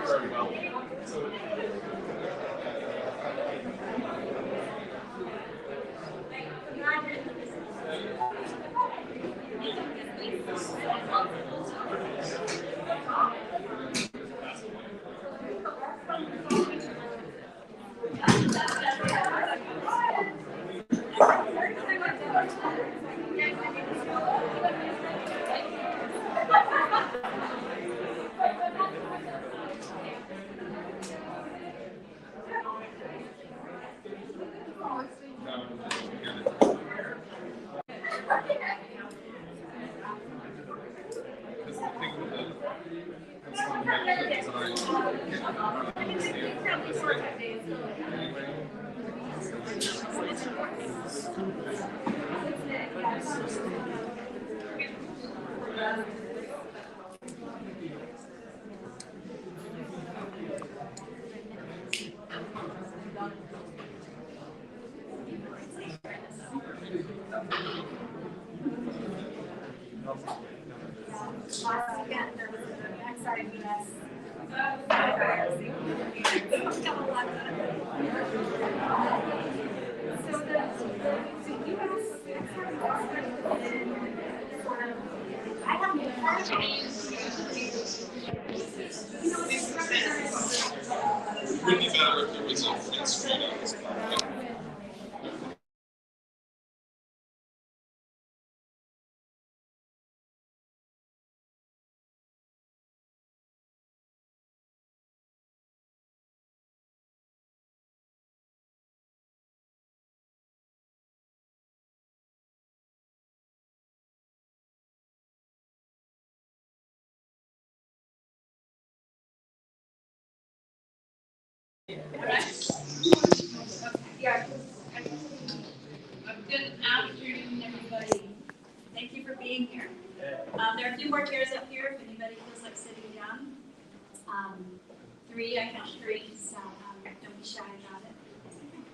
very well. It would be better if there was a print screen on this platform. Yeah. Good afternoon, everybody. Thank you for being here. There are a few more chairs up here if anybody feels like sitting down. Three, I count three, so don't be shy about it.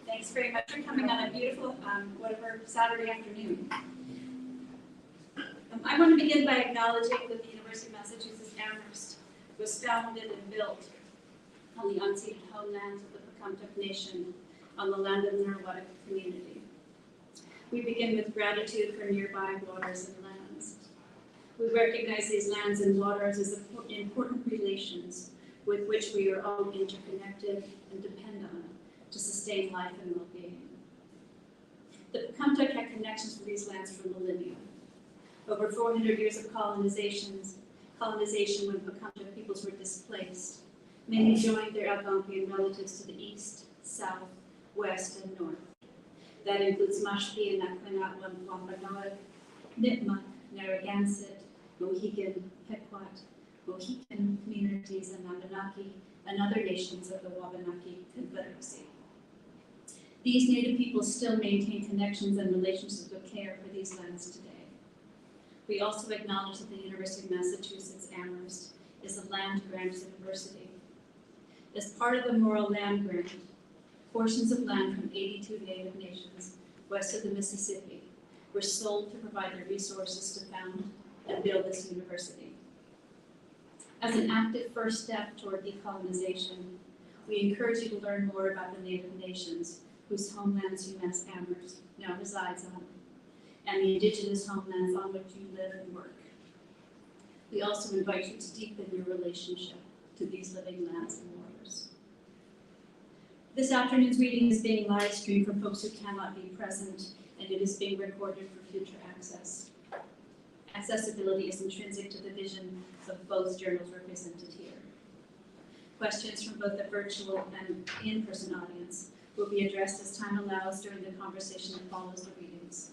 Thanks very much for coming on a beautiful, whatever, Saturday afternoon. I want to begin by acknowledging that the University of Massachusetts Amherst was founded and built on the unceded homelands of the Pacomptuk Nation on the land of the Nirwattuk community. We begin with gratitude for nearby waters and lands. We recognize these lands and waters as important relations with which we are all interconnected and depend on to sustain life and well-being. The Pacomptuk had connections with these lands for millennia. Over 400 years of colonization when Pacomptuk peoples were displaced. Many joined their Algonquian relatives to the east, south, west, and north. That includes Mashpee and Nakwinatwan, Wampanoag, Nipmuc, Narragansett, Mohegan, Pequot, Mohican communities, and Abenaki, and other nations of the Wabanaki Confederacy. These Native peoples still maintain connections and relationships of care for these lands today. We also acknowledge that the University of Massachusetts Amherst is a land-grant university. As part of the Morrill Land Grant, portions of land from 82 Native nations west of the Mississippi were sold to provide the resources to found and build this university. As an active first step toward decolonization, we encourage you to learn more about the Native nations whose homelands UMass Amherst now resides on, and the indigenous homelands on which you live and work. We also invite you to deepen your relationship to these living lands and waters. This afternoon's reading is being live streamed for folks who cannot be present, and it is being recorded for future access. Accessibility is intrinsic to the vision of both journals represented here. Questions from both the virtual and in-person audience will be addressed as time allows during the conversation that follows the readings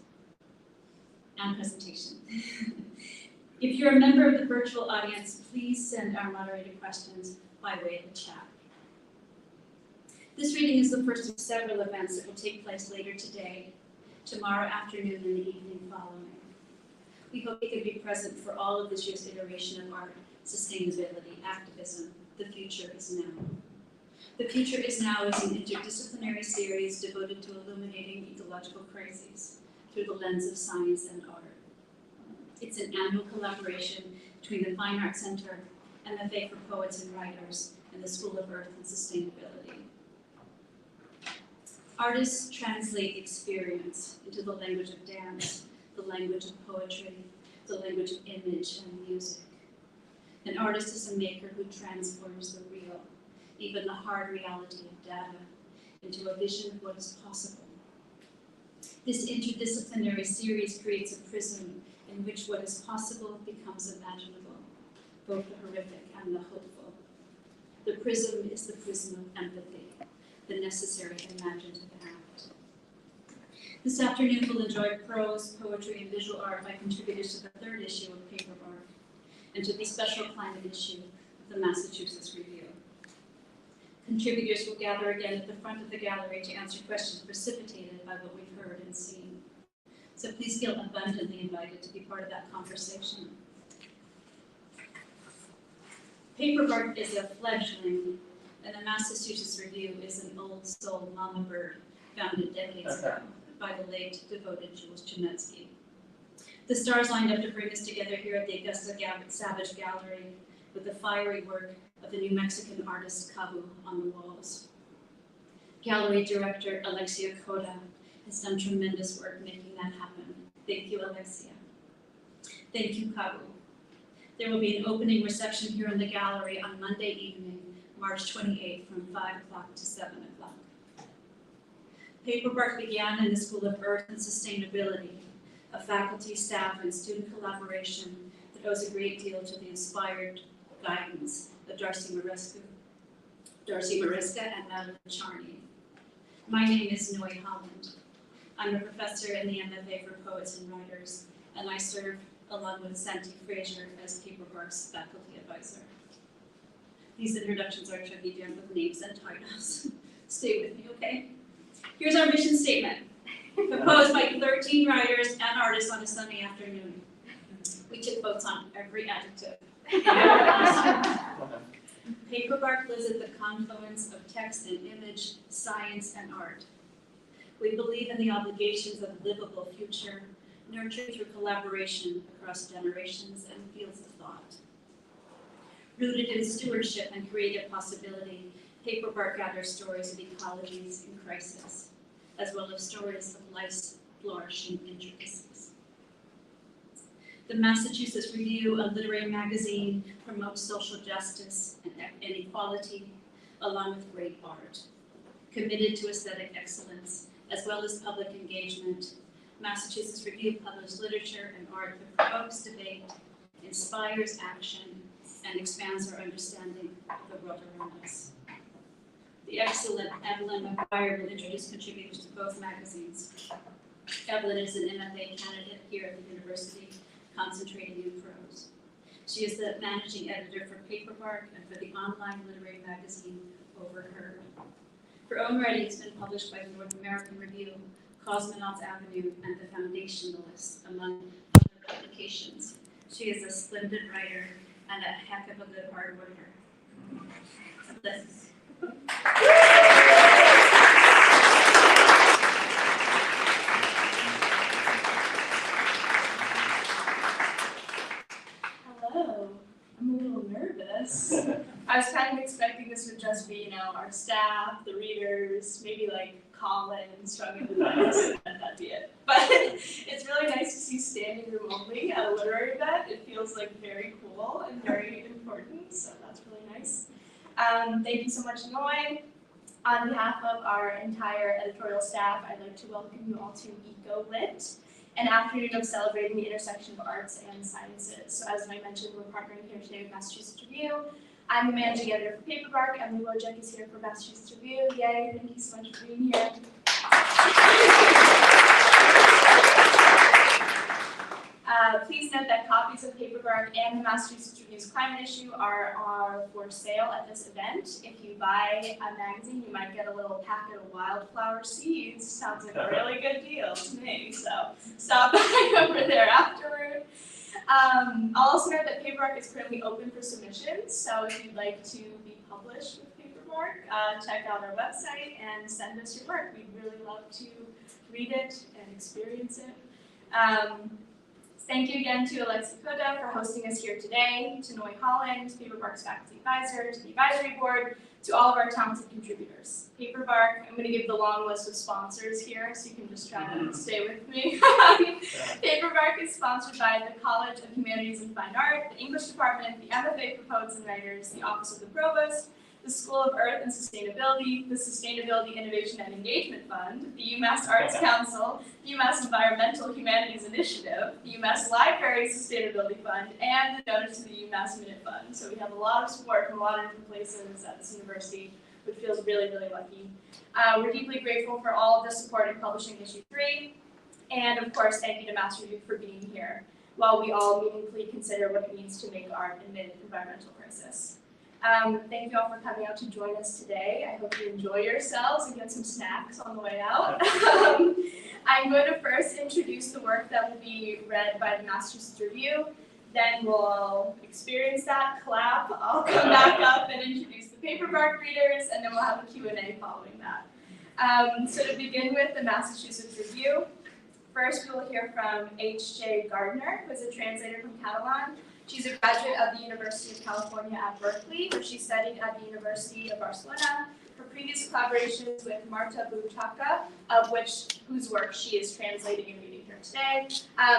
and presentation. If you're a member of the virtual audience, please send our moderated questions by way of the chat. This reading is the first of several events that will take place later today, tomorrow afternoon, and the evening following. We hope you can be present for all of this year's iteration of art, sustainability, activism. The future is now. The Future is Now is an interdisciplinary series devoted to illuminating ecological crises through the lens of science and art. It's an annual collaboration between the Fine Arts Center and the Faith for Poets and Writers and the School of Earth and Sustainability. Artists translate experience into the language of dance, the language of poetry, the language of image and music. An artist is a maker who transforms the real, even the hard reality of data, into a vision of what is possible. This interdisciplinary series creates a prism in which what is possible becomes imaginable, both the horrific and the hopeful. The prism is the prism of empathy, the necessary imaginative act. This afternoon we'll enjoy prose, poetry, and visual art by contributors to the third issue of Paperbark and to the special climate issue of the Massachusetts Review. Contributors will gather again at the front of the gallery to answer questions precipitated by what we've heard and seen. So please feel abundantly invited to be part of that conversation. Paperbark is a fledgling, and the Massachusetts Review is an old soul mama bird founded decades ago by the late devoted Jules Chemetsky. The stars lined up to bring us together here at the Augusta Savage Gallery with the fiery work of the New Mexican artist Kabu on the walls. Gallery director Alexia Koda has done tremendous work making that happen. Thank you, Alexia. Thank you, Kabu. There will be an opening reception here in the gallery on Monday evening, March 28th from 5 o'clock to 7 o'clock. Paperbark began in the School of Earth and Sustainability, a faculty, staff, and student collaboration that owes a great deal to the inspired guidance of Darcy Mariska and Madeline Charney. My name is Noy Holland. I'm a professor in the MFA for Poets and Writers, and I serve along with Santi Frazier as Paperbark's faculty advisor. These introductions are to be done with names and titles. Stay with me, okay? Here's our mission statement, proposed by 13 writers and artists on a Sunday afternoon. We took votes on every adjective. Paperbark lives at the confluence of text and image, science and art. We believe in the obligations of a livable future, nurtured through collaboration across generations and fields of thought. Rooted in stewardship and creative possibility, Paperbark gathers stories of ecologies in crisis, as well as stories of life's flourishing intricacies. The Massachusetts Review, a literary magazine, promotes social justice and inequality, along with great art. Committed to aesthetic excellence, as well as public engagement, Massachusetts Review publishes literature and art that provokes debate, inspires action, and expands our understanding of the world around us. The excellent Evelyn McGuire will introduce contributors to both magazines. Evelyn is an MFA candidate here at the university, concentrating in prose. She is the managing editor for Paperbark and for the online literary magazine Overheard. Her own writing has been published by the North American Review, Cosmonauts Avenue, and The Foundationalists, among other publications. She is a splendid writer and a heck of a good hard worker. Liz. Hello. I'm a little nervous. I was kind of expecting this would just be, our staff, the readers, maybe like Colin struggling with this, and that'd be it. But it's really nice to see standing room only at a literary event. It feels like very cool and very important, so that's really nice. Thank you so much, Noy. On behalf of our entire editorial staff, I'd like to welcome you all to EcoLit, an afternoon of celebrating the intersection of arts and sciences. So as I mentioned, we're partnering here today with Massachusetts Review. I'm the managing editor for Paperbark. Emily Wojcik is here for Massachusetts Review. Yay, thank you so much for being here. Please note that copies of Paperbark and the Massachusetts Review's climate issue are for sale at this event. If you buy a magazine, you might get a little packet of wildflower seeds. Sounds like a really good deal to me, so stop by over there afterward. I'll also note that Paperbark is currently open for submissions, so if you'd like to be published with Paperbark, check out our website and send us your work. We'd really love to read it and experience it. Thank you again to Eliza for hosting us here today, to Noi Holland, Paperbark's faculty advisor, to the advisory board, to all of our talented contributors. Paperbark, I'm going to give the long list of sponsors here, so you can just try to stay with me. Paperbark is sponsored by the College of Humanities and Fine Art, the English Department, the MFA for Poets and Writers, the Office of the Provost, the School of Earth and Sustainability, the Sustainability Innovation and Engagement Fund, the UMass Arts Council, the UMass Environmental Humanities Initiative, the UMass Library Sustainability Fund, and the donors to the UMass Minute Fund. So we have a lot of support from a lot of different places at this university, which feels really, really lucky. We're deeply grateful for all of the support in publishing issue 3. And of course, thank you to Master Duke for being here, while we all meaningfully consider what it means to make art amid environmental crisis. Thank you all for coming out to join us today. I hope you enjoy yourselves and get some snacks on the way out. I'm going to first introduce the work that will be read by the Massachusetts Review. Then we'll all experience that, clap. I'll come back up and introduce the Paperbark readers, and then we'll have a Q&A following that. So to begin with the Massachusetts Review, first we will hear from H.J. Gardner, who is a translator from Catalan. She's a graduate of the University of California at Berkeley, where she studied at the University of Barcelona. Her previous collaborations with Marta Butaca, whose work she is translating and reading here today,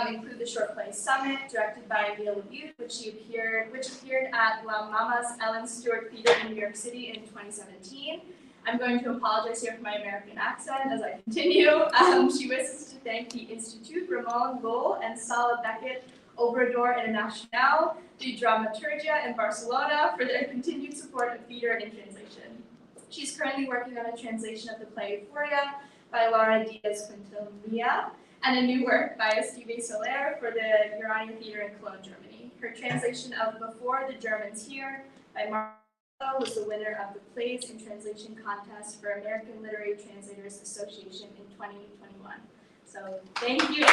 include the short play Summit, directed by Neil Labute, which appeared at La Mama's Ellen Stewart Theater in New York City in 2017. I'm going to apologize here for my American accent as I continue. She wishes to thank the Institut Ramon Llull and Sala Beckett Obrador Internacional de Dramaturgia in Barcelona for their continued support of theater and translation. She's currently working on a translation of the play Euphoria by Laura Diaz-Quintanilla and a new work by Esteve Soler for the Urania Theater in Cologne, Germany. Her translation of Before the Germans Here by Marlo was the winner of the Plays in Translation Contest for American Literary Translators Association in 2021. So thank you.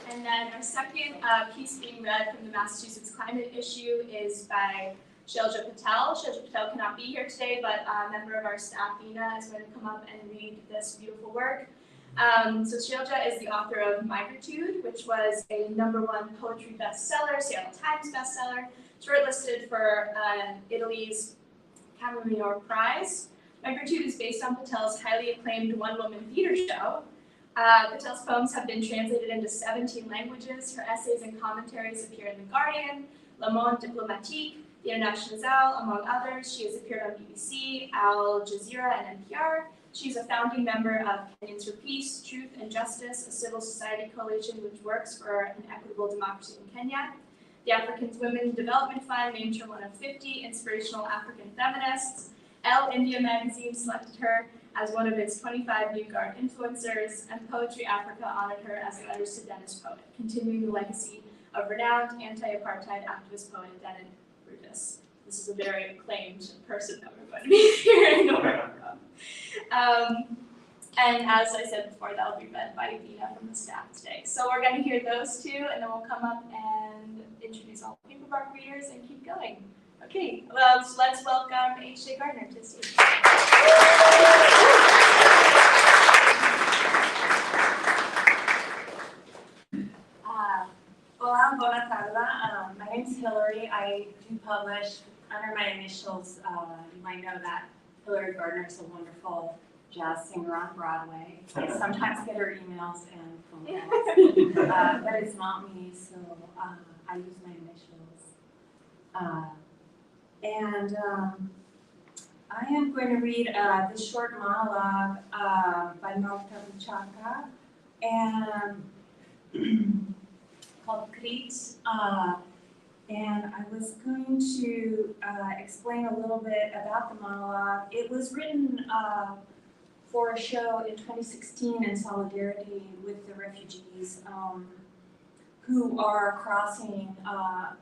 And then our second piece being read from the Massachusetts Climate issue is by Shilja Patel. Shilja Patel cannot be here today, but a member of our staff, Dina, is going to come up and read this beautiful work. So Shilja is the author of Migritude, which was a #1 poetry bestseller, Seattle Times bestseller, shortlisted for Italy's Camomino Prize. Migritude is based on Patel's highly acclaimed one-woman theater show. Patel's poems have been translated into 17 languages. Her essays and commentaries appear in The Guardian, Le Monde Diplomatique, The Internationale, among others. She has appeared on BBC, Al Jazeera, and NPR. She's a founding member of Kenyans for Peace, Truth and Justice, a civil society coalition which works for an equitable democracy in Kenya. The African Women Development Fund named her one of 50 inspirational African feminists. Elle India magazine selected her as one of its 25 New Guard influencers, and Poetry Africa honored her as a Letters to Dennis poet, continuing the legacy of renowned anti-apartheid activist poet Dennis Brutus. This is a very acclaimed person that we're going to be hearing from. And as I said before, that will be read by Dina from the staff today. So we're going to hear those two, and then we'll come up and introduce all the Paperbark readers and keep going. Okay, well, so let's welcome H.J. Gardner to the stage. Hola, buona tarda. My name's Hillary. I do publish under my initials. You might know that Hillary Gardner is a wonderful jazz singer on Broadway. I sometimes get her emails and phone calls, but it's not me, so I use my initials. I am going to read this short monologue by Nocturnal Chapter and called Crit. And I was going to explain a little bit about the monologue. It was written for a show in 2016 in solidarity with the refugees who are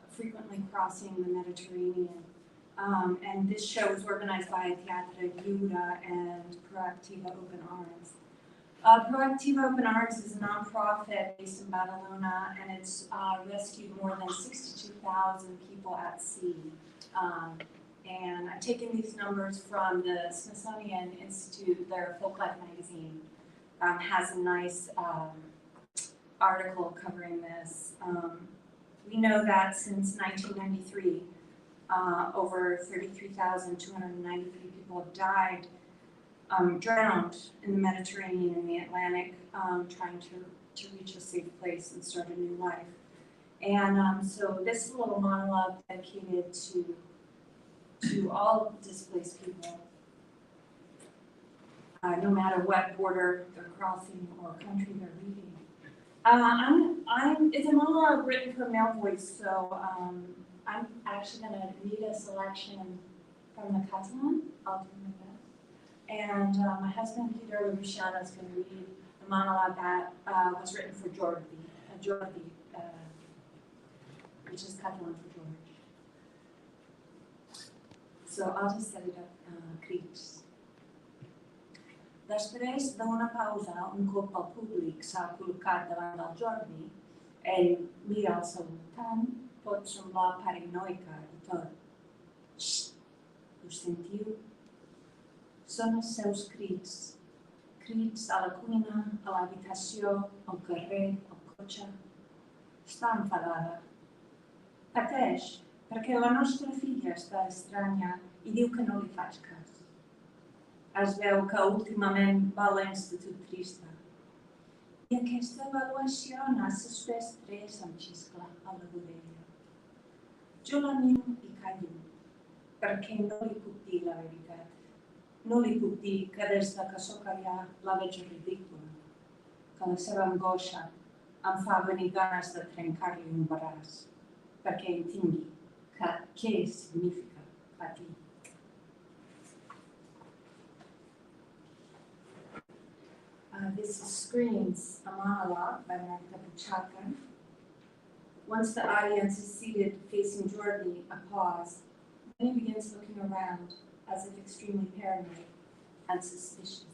frequently crossing the Mediterranean. And this show was organized by Teatre Lliure and Proactiva Open Arms. Proactiva Open Arms is a nonprofit based in Badalona, and it's rescued more than 62,000 people at sea. And I've taken these numbers from the Smithsonian Institute, their Folklife magazine. has a nice article covering this. We know that since 1993, over 33,293 people have died, drowned in the Mediterranean and the Atlantic, trying to reach a safe place and start a new life. And so this is a little monologue dedicated to all displaced people, no matter what border they're crossing or country they're leaving. It's a monologue written for male voice, so I'm actually going to read a selection from the Catalan. I'll do my best. And my husband, Peter Luciano, is going to read a monologue that was written for Jordi, which is Catalan for George. So I'll just set it up, crits. Després d'una pausa, un cop el públic s'ha col·locat davant del Jordi, ell mira al seu voltant, pot semblar paranoica i tot. Xxt, ho sentiu? Són els seus crits. Crits a la cuina, a l'habitació, al carrer, al cotxe. Està enfadada. Pateix, perquè la nostra filla està estranya i diu que no li faig cas. Es veu que últimament va a l'institut trista. I aquesta avaluació n'ha suspès 3, em xiscla a la vorella. Jo la miro i callo, perquè no li puc dir la veritat. No li puc dir que des de que sóc allà la veig ridícula, que la seva angoixa em fa venir ganes de trencar-li un braç, perquè entengui què significa patir. This is Screens, a monologue by Marta Buchaka. Once the audience is seated facing Jordi, a pause. Then he begins looking around, as if extremely paranoid and suspicious.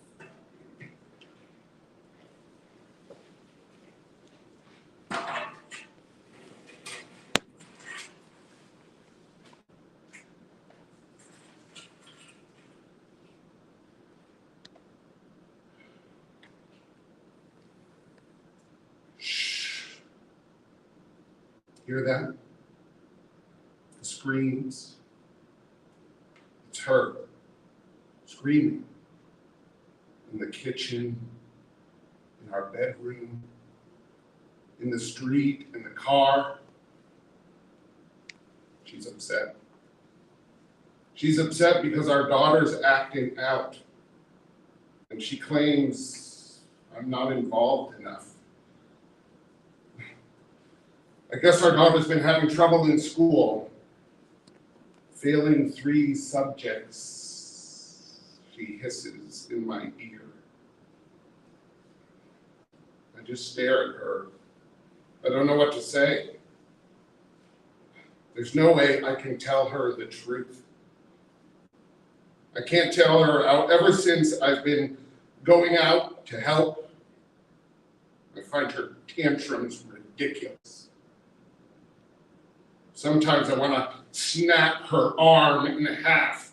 Hear that? The screams. It's her screaming in the kitchen, in our bedroom, in the street, in the car. She's upset. She's upset because our daughter's acting out, and she claims I'm not involved enough. I guess our daughter's been having trouble in school, failing 3 subjects, she hisses in my ear. I just stare at her. I don't know what to say. There's no way I can tell her the truth. I can't tell her ever since I've been going out to help. I find her tantrums ridiculous. Sometimes I want to snap her arm in half,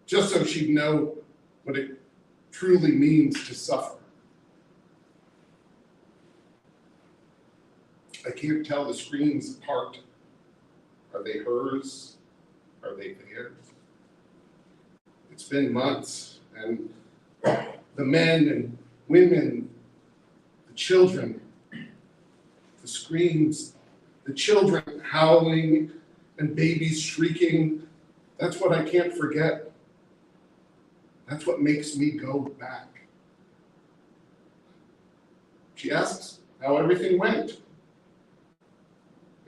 just so she'd know what it truly means to suffer. I can't tell the screams apart. Are they hers? Are they theirs? It's been months, and the men and women, the children, the screams, the children howling and babies shrieking, that's what I can't forget. That's what makes me go back. She asks how everything went.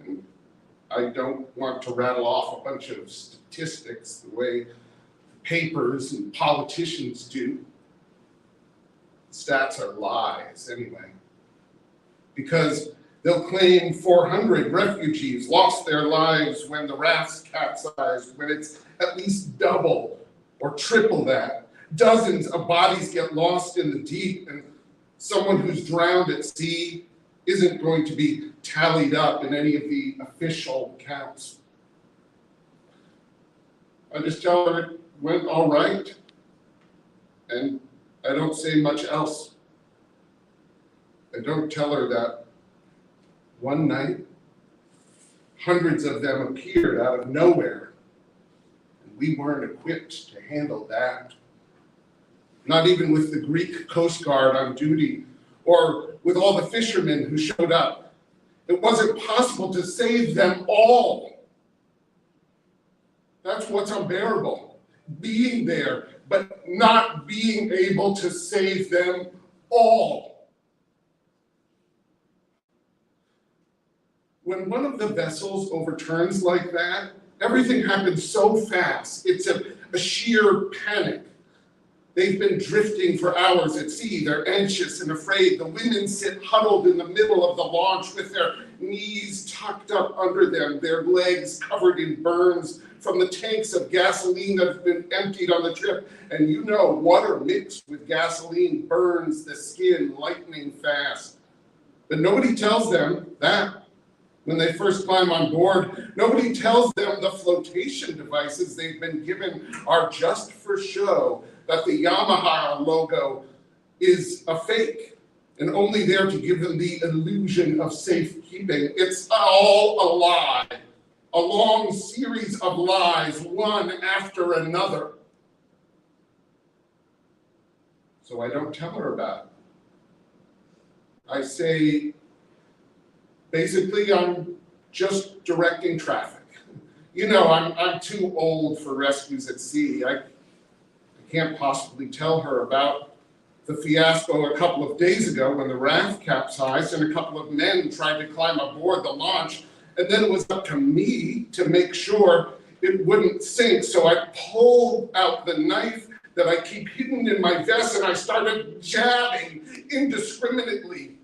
And I don't want to rattle off a bunch of statistics the way papers and politicians do. Stats are lies anyway. Because they'll claim 400 refugees lost their lives when the rafts capsized, when it's at least double or triple that. Dozens of bodies get lost in the deep, and someone who's drowned at sea isn't going to be tallied up in any of the official counts. I just tell her it went all right, and I don't say much else. I don't tell her that one night, hundreds of them appeared out of nowhere, and we weren't equipped to handle that. Not even with the Greek Coast Guard on duty, or with all the fishermen who showed up. It wasn't possible to save them all. That's what's unbearable. Being there, but not being able to save them all. When one of the vessels overturns like that, everything happens so fast. It's a sheer panic. They've been drifting for hours at sea. They're anxious and afraid. The women sit huddled in the middle of the launch with their knees tucked up under them, their legs covered in burns from the tanks of gasoline that have been emptied on the trip. And you know, water mixed with gasoline burns the skin lightning fast. But nobody tells them that when they first climb on board. Nobody tells them the flotation devices they've been given are just for show, that the Yamaha logo is a fake and only there to give them the illusion of safekeeping. It's all a lie, a long series of lies, one after another. So I don't tell her about it. I say, basically, I'm just directing traffic. You know, I'm too old for rescues at sea. I can't possibly tell her about the fiasco a couple of days ago when the raft capsized and a couple of men tried to climb aboard the launch, and then it was up to me to make sure it wouldn't sink. So I pulled out the knife that I keep hidden in my vest and I started jabbing indiscriminately.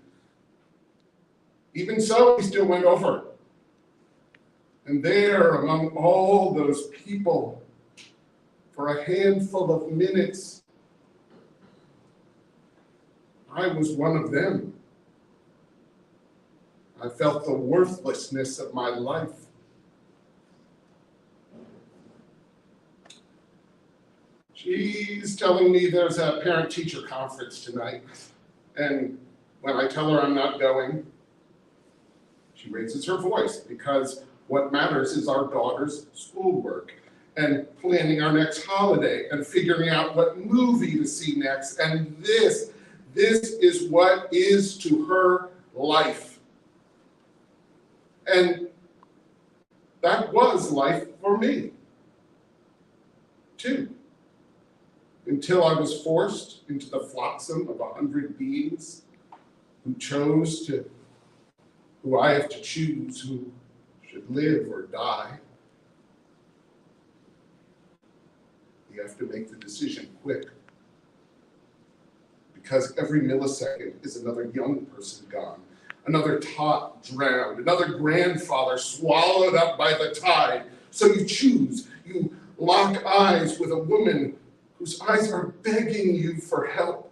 Even so, he still went over. And there, among all those people, for a handful of minutes, I was one of them. I felt the worthlessness of my life. She's telling me there's a parent-teacher conference tonight, and when I tell her I'm not going, she raises her voice, because what matters is our daughter's schoolwork and planning our next holiday and figuring out what movie to see next. And this is what is to her life. And that was life for me, too. Until I was forced into the flotsam of 100 beings who I have to choose who should live or die. You have to make the decision quick, because every millisecond is another young person gone, another tot drowned, another grandfather swallowed up by the tide. So you choose, you lock eyes with a woman whose eyes are begging you for help,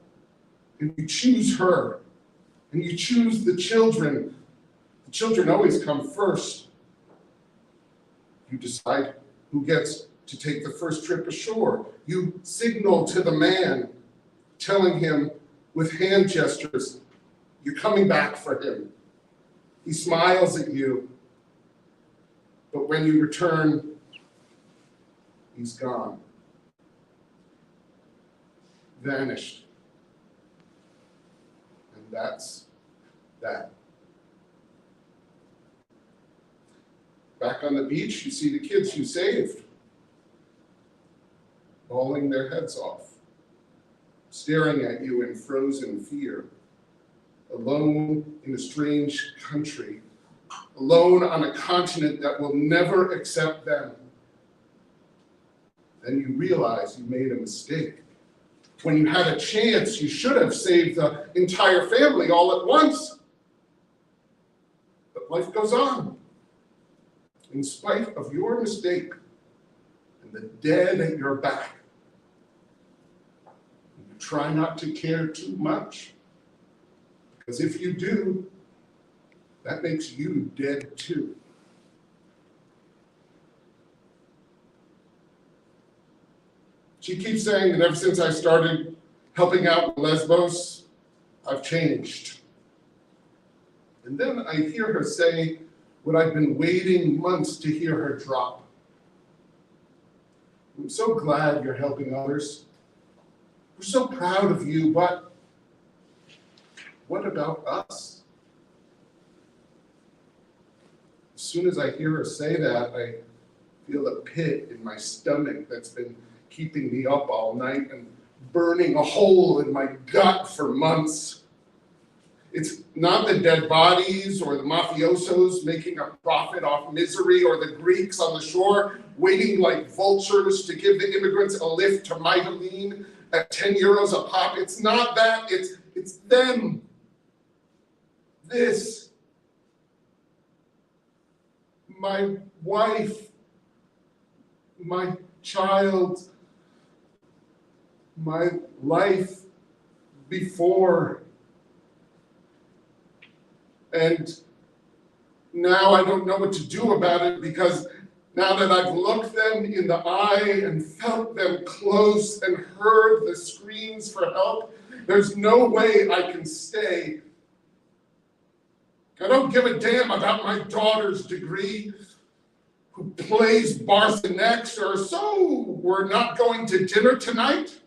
and you choose her, and you choose the children. The children always come first. You decide who gets to take the first trip ashore. You signal to the man, telling him with hand gestures, you're coming back for him. He smiles at you, but when you return, he's gone. Vanished. And that's that. Back on the beach, you see the kids you saved, bawling their heads off, staring at you in frozen fear, alone in a strange country, alone on a continent that will never accept them. Then you realize you made a mistake. When you had a chance, you should have saved the entire family all at once. But life goes on. In spite of your mistake and the dead at your back, you try not to care too much, because if you do, that makes you dead too. She keeps saying that ever since I started helping out Lesbos, I've changed. And then I hear her say what I've been waiting months to hear her drop. I'm so glad you're helping others. We're so proud of you, but what about us? As soon as I hear her say that, I feel a pit in my stomach that's been keeping me up all night and burning a hole in my gut for months. It's not the dead bodies or the mafiosos making a profit off misery or the Greeks on the shore waiting like vultures to give the immigrants a lift to Mytilene at 10 euros a pop. It's not that, it's them. This. My wife, my child, my life before. And now I don't know what to do about it, because now that I've looked them in the eye and felt them close and heard the screams for help, there's no way I can stay. I don't give a damn about my daughter's degree, who plays Barthanex, or so we're not going to dinner tonight.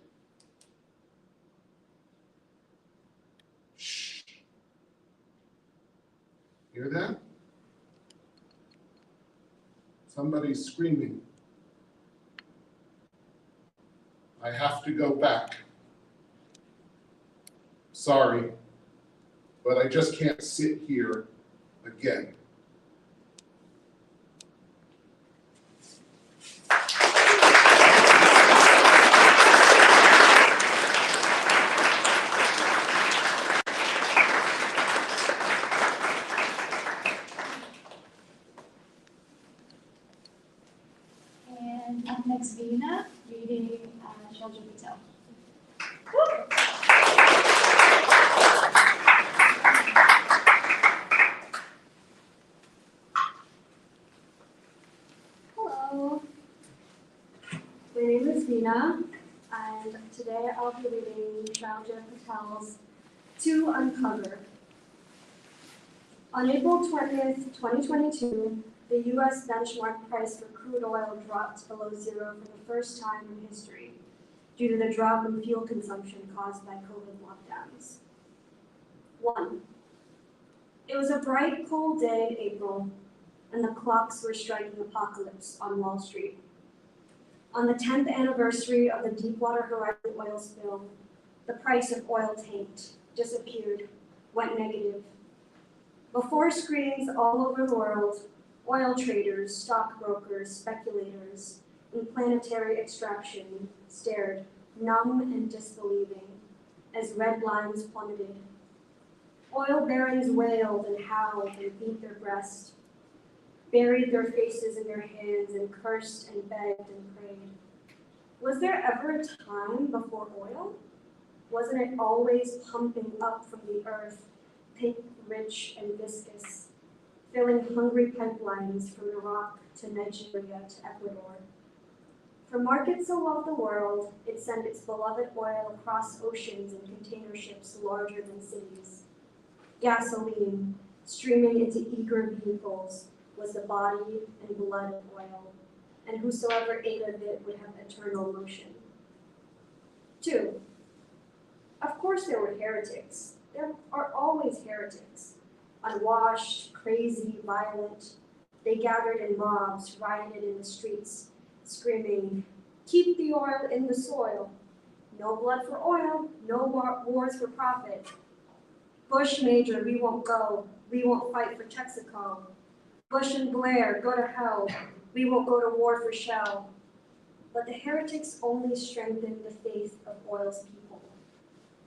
Shh. Hear that? Somebody's screaming. I have to go back. Sorry, but I just can't sit here again. And up next, Vina, reading Children Patel. Hello, my name is Vina, and today I'll be reading Shraddha Patel's To Uncover. On April 20th, 2022, the U.S. benchmark price for crude oil dropped below zero for the first time in history due to the drop in fuel consumption caused by COVID lockdowns. 1. It was a bright, cold day in April, and the clocks were striking apocalypse on Wall Street. On the 10th anniversary of the Deepwater Horizon oil spill, the price of oil tanked, disappeared, went negative. Before screens all over the world, oil traders, stockbrokers, speculators, and planetary extraction stared, numb and disbelieving, as red lines plummeted. Oil barons wailed and howled and beat their breast, buried their faces in their hands and cursed and begged and prayed. Was there ever a time before oil? Wasn't it always pumping up from the earth, pink, rich, and viscous, filling hungry pipelines from Iraq to Nigeria to Ecuador? For markets so loved the world, it sent its beloved oil across oceans in container ships larger than cities. Gasoline, streaming into eager vehicles, was the body and blood of oil, and whosoever ate of it would have eternal motion. 2. Of course there were heretics. There are always heretics. Unwashed, crazy, violent. They gathered in mobs, rioted in the streets, screaming, "Keep the oil in the soil. No blood for oil, no wars for profit. Bush Major, we won't go. We won't fight for Texaco. Bush and Blair, go to hell. We won't go to war for Shell." But the heretics only strengthened the faith of oil's people.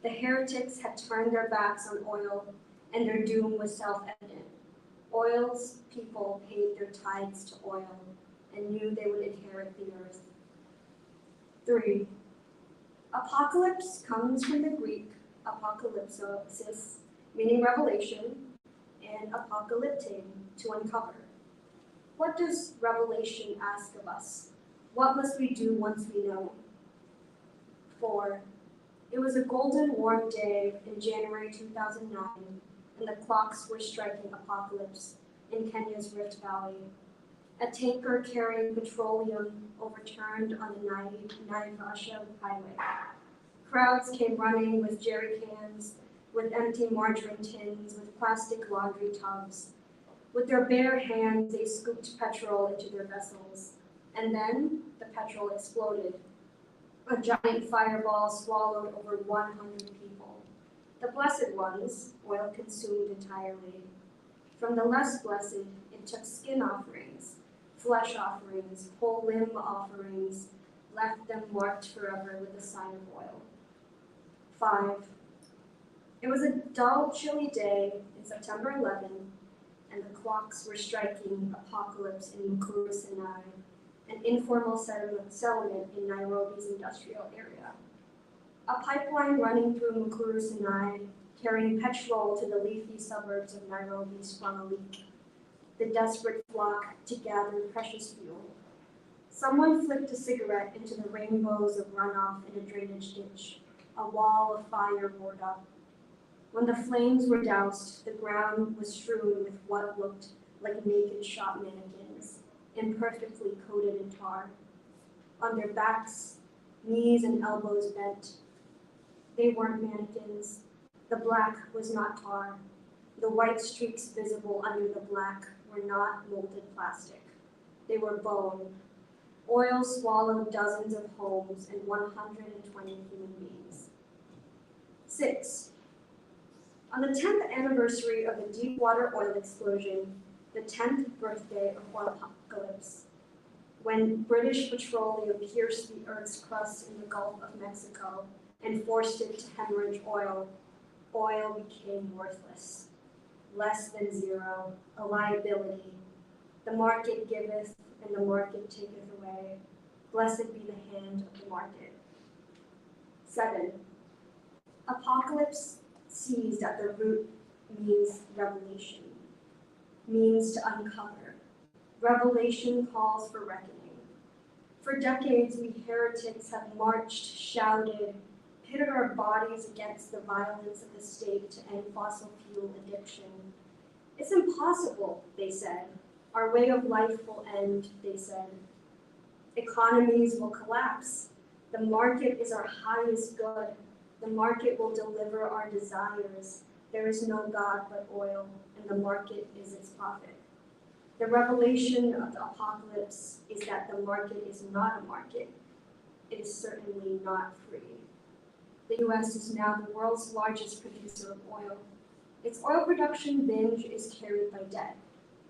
The heretics had turned their backs on oil, and their doom was self-evident. Oil's people paid their tithes to oil and knew they would inherit the earth. 3. Apocalypse comes from the Greek apokalypsis, meaning revelation, and apocalyptein, to uncover. What does revelation ask of us? What must we do once we know? 4. It was a golden warm day in January 2009, and the clocks were striking apocalypse in Kenya's Rift Valley. A tanker carrying petroleum overturned on the Naivasha highway. Crowds came running with jerry cans, with empty margarine tins, with plastic laundry tubs. With their bare hands, they scooped petrol into their vessels. And then the petrol exploded. A giant fireball swallowed over 100 people. The blessed ones, oil consumed entirely. From the less blessed, it took skin offerings, flesh offerings, whole limb offerings, left them marked forever with the sign of oil. 5. It was a dull, chilly day in September 11, and the clocks were striking apocalypse in Mukuru, Sinai, an informal settlement in Nairobi's industrial area. A pipeline running through Mukuru, Sinai, carrying petrol to the leafy suburbs of Nairobi sprung a leak. The desperate flock to gather precious fuel. Someone flicked a cigarette into the rainbows of runoff in a drainage ditch. A wall of fire roared up. When the flames were doused, the ground was strewn with what looked like naked shop mannequins, imperfectly coated in tar. On their backs, knees and elbows bent. They weren't mannequins. The black was not tar. The white streaks visible under the black were not molded plastic. They were bone. Oil swallowed dozens of homes and 120 human beings. 6. On the 10th anniversary of the Deepwater oil explosion, the 10th birthday of oil apocalypse, when British petroleum pierced the Earth's crust in the Gulf of Mexico and forced it to hemorrhage oil, oil became worthless, less than zero, a liability. The market giveth and the market taketh away. Blessed be the hand of the market. 7. Apocalypse seized at the root means revelation, means to uncover. Revelation calls for reckoning. For decades, we heretics have marched, shouted, pitted our bodies against the violence of the state to end fossil fuel addiction. It's impossible, they said. Our way of life will end, they said. Economies will collapse. The market is our highest good. The market will deliver our desires. There is no God but oil, and the market is its profit. The revelation of the apocalypse is that the market is not a market. It is certainly not free. The U.S. is now the world's largest producer of oil. Its oil production binge is carried by debt,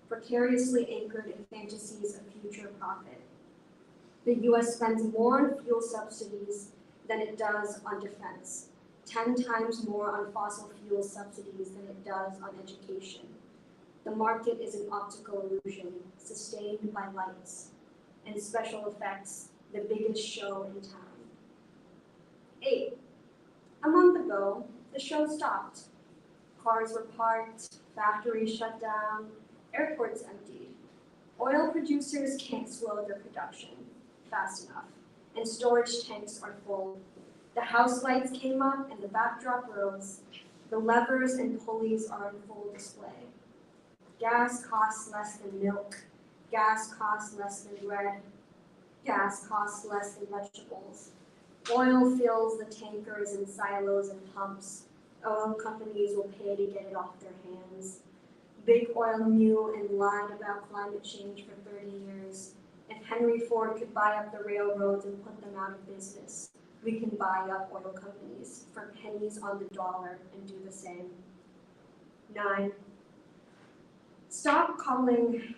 precariously anchored in fantasies of future profit. The U.S. spends more on fuel subsidies than it does on defense, 10 times more on fossil fuel subsidies than it does on education. The market is an optical illusion, sustained by lights and special effects, the biggest show in town. 8. A month ago, the show stopped. Cars were parked, factories shut down, airports emptied. Oil producers can't slow their production fast enough, and storage tanks are full. The house lights came up and the backdrop rose. The levers and pulleys are on full display. Gas costs less than milk. Gas costs less than bread. Gas costs less than vegetables. Oil fills the tankers and silos and pumps. Oil companies will pay to get it off their hands. Big Oil knew and lied about climate change for 30 years. If Henry Ford could buy up the railroads and put them out of business, we can buy up oil companies for pennies on the dollar and do the same. 9. Stop calling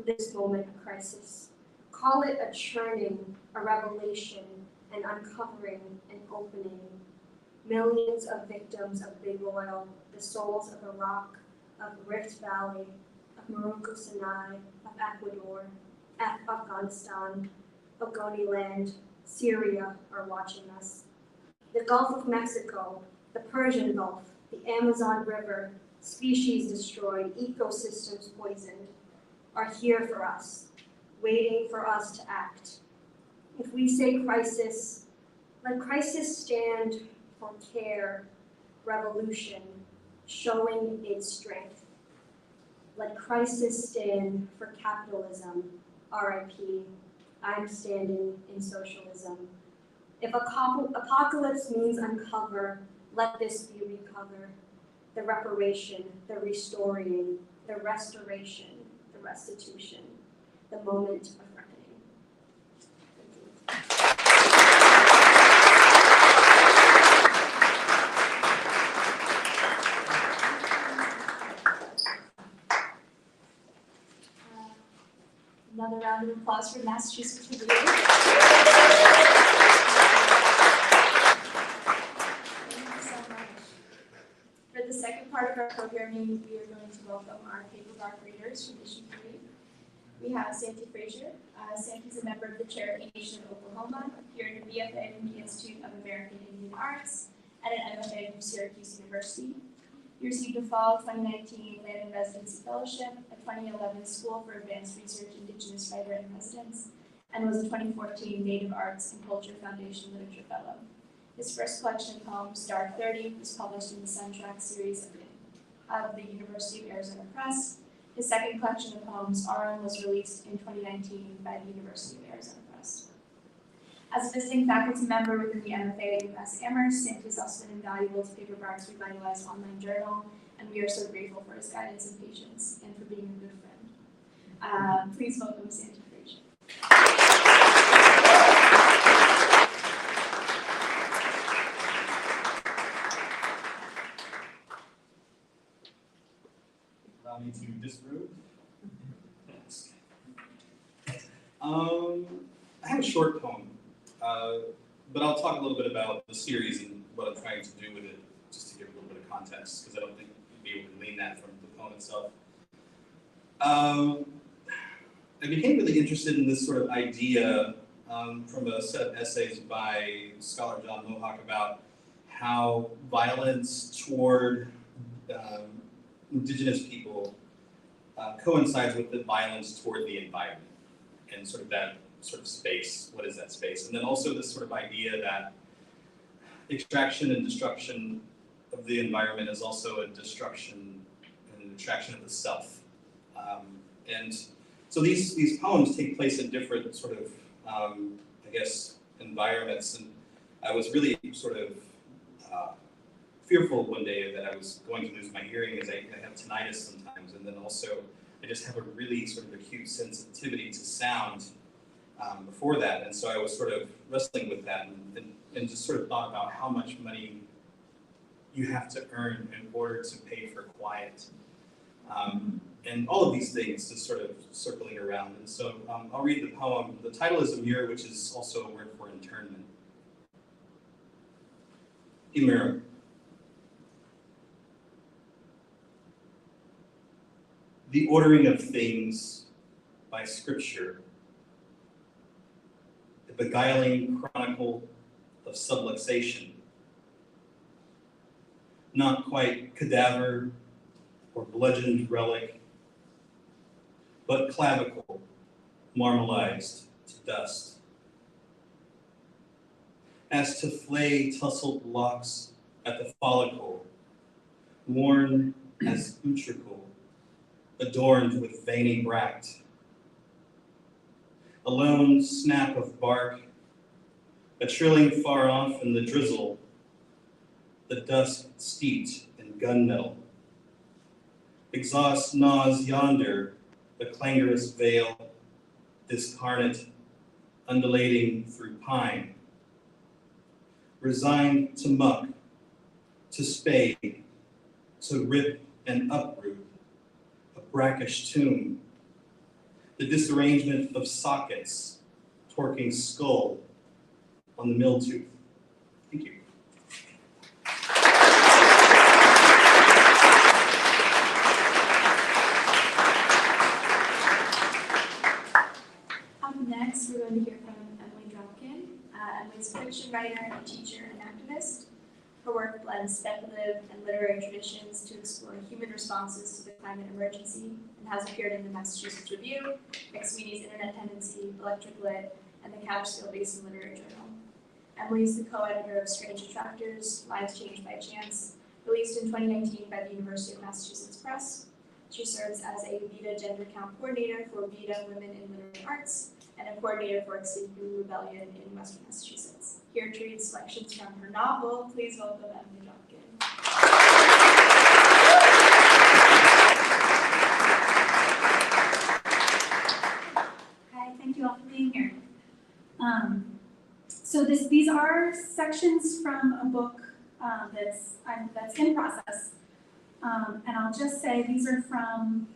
this moment a crisis. Call it a churning, a revelation, an uncovering, an opening. Millions of victims of big oil, the souls of Iraq, of Rift Valley, of Morocco, Sinai, of Ecuador, Afghanistan, Ogoniland, Syria are watching us. The Gulf of Mexico, the Persian Gulf, the Amazon River, species destroyed, ecosystems poisoned, are here for us, waiting for us to act. If we say crisis, let crisis stand for care, revolution, showing its strength. Let crisis stand for capitalism, RIP, I'm standing in socialism. If apocalypse means uncover, let this be recover. The reparation, the restoring, the restoration, the restitution, the moment of reckoning. Another round of applause for Massachusetts Review. For the second part of our programming, we are going to welcome our Paperbark readers from issue 3. We have Santi Frazier. Santi's a member of the Cherokee Nation of Oklahoma, here in a BFA and BS student of American Indian Arts, and an MFA from Syracuse University. He received a fall 2019 Land and Residency Fellowship, a 2011 School for Advanced Research Indigenous Writer in Residence, and was a 2014 Native Arts and Culture Foundation Literature Fellow. His first collection of poems, Dark 30, was published in the Soundtrack series of the University of Arizona Press. His second collection of poems, Aron, was released in 2019 by the University of Arizona Press. As a visiting faculty member within the MFA at UMass Amherst, Santi has also been invaluable to Paperbark's revitalized online journal, and we are so grateful for his guidance and patience, and for being a good friend. Please welcome Santi Frazier. Allow me to disrobe. I have a short poem, but I'll talk a little bit about the series and what I'm trying to do with it, just to give a little bit of context, because I don't think you'd be able to glean that from the poem itself. I became really interested in this sort of idea from a set of essays by scholar John Mohawk about how violence toward indigenous people coincides with the violence toward the environment and sort of that sort of space. What is that space? And then also this sort of idea that extraction and destruction of the environment is also a destruction and an attraction of the self. And so these poems take place in different sort of, I guess, environments. And I was really sort of fearful one day that I was going to lose my hearing, as I have tinnitus sometimes, and then also I just have a really sort of acute sensitivity to sound before that, and so I was sort of wrestling with that and just sort of thought about how much money you have to earn in order to pay for quiet, and all of these things just sort of circling around. And so I'll read the poem. The title is Emir, which is also a word for internment. Emir. The ordering of things by scripture, the beguiling chronicle of subluxation, not quite cadaver or bludgeoned relic, but clavicle marmalized to dust. As to flay tussled locks at the follicle, worn as utricle, adorned with veiny bract. A lone snap of bark, a trilling far off in the drizzle, the dust steeped in gunmetal. Exhaust gnaws yonder, the clangorous veil, discarnate, undulating through pine. Resigned to muck, to spade, to rip and uproot, a brackish tomb, the disarrangement of sockets, torquing skull on the mill tooth. Thank you. Up next, we're going to hear from Emily Drumpkin. Emily's a fiction writer, a teacher, and activist. Her work blends speculative and literary traditions to explore human responses to the climate emergency and has appeared in the Massachusetts Review, McSweeney's Internet Tendency, Electric Lit, and the Catskill Basin Literary Journal. Emily is the co-editor of Strange Attractors, Lives Changed by Chance, released in 2019 by the University of Massachusetts Press. She serves as a Beta Gender Count Coordinator for Beta Women in Literary Arts and a coordinator for Extinction Rebellion in Western Massachusetts. Here to read selections from her novel, please welcome Emily Dropkin. Hi, thank you all for being here. So these are sections from a book that's in process. And I'll just say these are from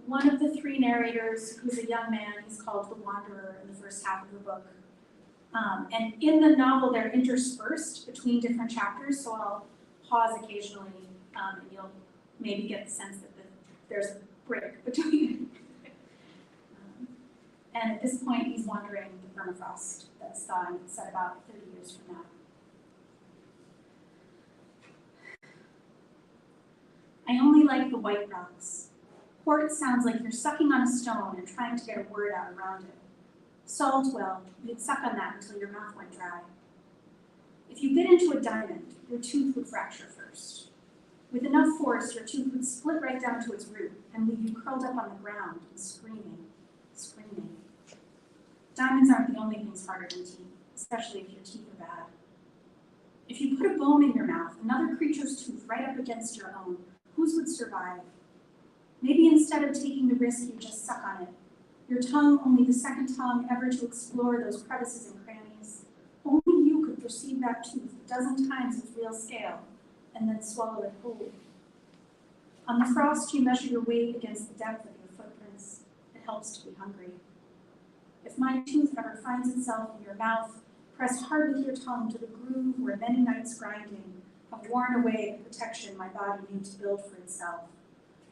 one of the three narrators, who's a young man. He's called the Wanderer in the first half of the book. And in the novel, they're interspersed between different chapters, so I'll pause occasionally, and you'll maybe get the sense that there's a break between. And at this point, he's wandering the permafrost that's thawing, set about 30 years from now. I only like the white rocks. Port sounds like you're sucking on a stone and trying to get a word out around it. Salt, well, you'd suck on that until your mouth went dry. If you bit into a diamond, your tooth would fracture first. With enough force, your tooth would split right down to its root and leave you curled up on the ground and screaming, screaming. Diamonds aren't the only things harder than teeth, especially if your teeth are bad. If you put a bone in your mouth, another creature's tooth right up against your own, whose would survive? Maybe instead of taking the risk, you just suck on it. Your tongue, only the second tongue ever to explore those crevices and crannies. Only you could perceive that tooth a dozen times its real scale, and then swallow it whole. On the frost, you measure your weight against the depth of your footprints. It helps to be hungry. If my tooth ever finds itself in your mouth, press hard with your tongue to the groove where many nights grinding have worn away the protection my body needs to build for itself,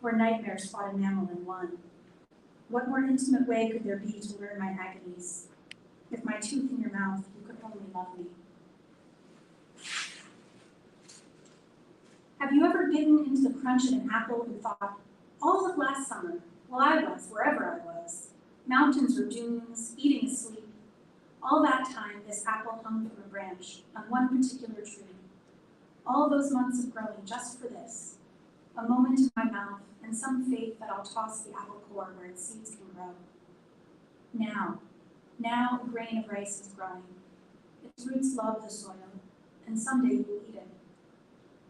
where nightmares fought enamel and won. What more intimate way could there be to learn my agonies? With my tooth in your mouth, you could only love me. Have you ever bitten into the crunch of an apple and thought, all of last summer, while I was, wherever I was, mountains or dunes, eating asleep, all that time this apple hung from a branch on one particular tree. All those months of growing just for this, a moment in my mouth and some faith that I'll toss the apple core where its seeds can grow. Now a grain of rice is growing. Its roots love the soil, and someday you will eat it.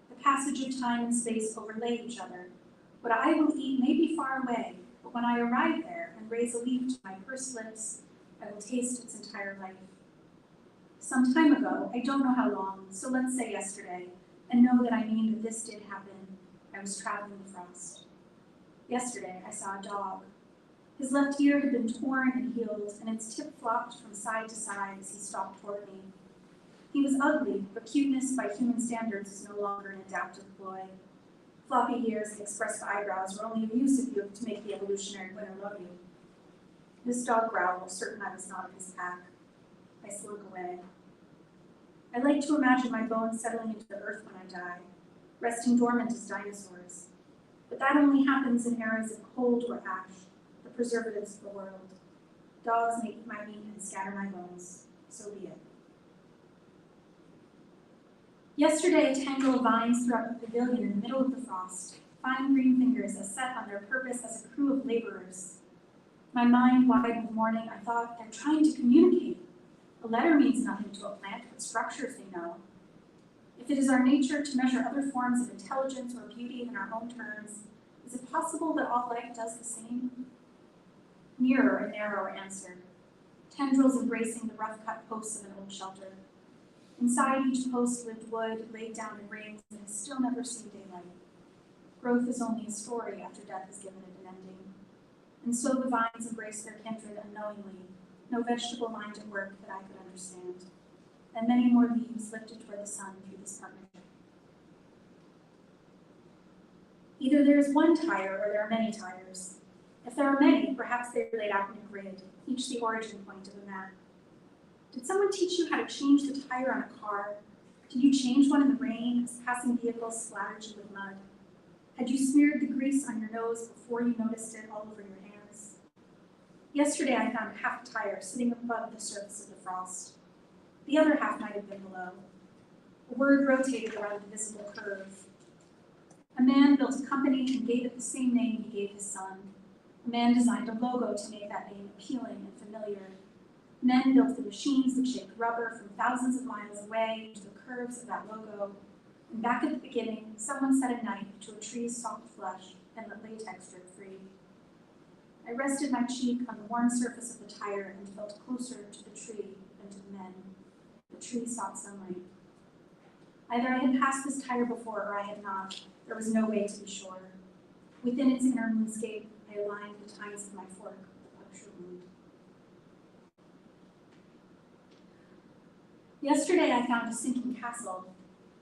The passage of time and space overlay each other. What I will eat may be far away, but when I arrive there and raise a leaf to my pursed lips, I will taste its entire life. Some time ago, I don't know how long, so let's say yesterday, and know that I mean that this did happen. I was traveling the frost. Yesterday, I saw a dog. His left ear had been torn and healed, and its tip flopped from side to side as he stalked toward me. He was ugly, but cuteness by human standards is no longer an adaptive ploy. Floppy ears and expressive eyebrows were only of use if you have to make the evolutionary winner love you. This dog growled, certain I was not of his pack. I slunk away. I like to imagine my bones settling into the earth when I die, resting dormant as dinosaurs. But that only happens in eras of cold or ash, the preservatives of the world. Dogs may eat my meat and scatter my bones. So be it. Yesterday, a tangle of vines threw up a pavilion in the middle of the frost, fine green fingers as set on their purpose as a crew of laborers. My mind wide with mourning, I thought, they're trying to communicate. A letter means nothing to a plant, but structures they know. If it is our nature to measure other forms of intelligence or beauty in our own terms, is it possible that all life does the same? Nearer a narrower answer. Tendrils embracing the rough-cut posts of an old shelter. Inside each post lived wood, laid down in rings, and has still never seen daylight. Growth is only a story after death has given it an ending. And so the vines embrace their kindred unknowingly, no vegetable mind at work that I could understand. And many more leaves lifted toward the sun through this partnership. Either there is one tire or there are many tires. If there are many, perhaps they are laid out in a grid, each the origin point of a map. Did someone teach you how to change the tire on a car? Did you change one in the rain as passing vehicles splattered you with mud? Had you smeared the grease on your nose before you noticed it all over your hands? Yesterday I found half a tire sitting above the surface of the frost. The other half might have been below. A word rotated around a visible curve. A man built a company and gave it the same name he gave his son. A man designed a logo to make that name appealing and familiar. Men built the machines that shaped rubber from thousands of miles away into the curves of that logo. And back at the beginning, someone set a knife to a tree's soft flesh and let latex drip free. I rested my cheek on the warm surface of the tire and felt closer to the tree than to the men. The tree sought sunlight. Either I had passed this tire before or I had not. There was no way to be sure. Within its inner moonscape, I aligned the tines of my fork with a puncture wound. Yesterday I found a sinking castle.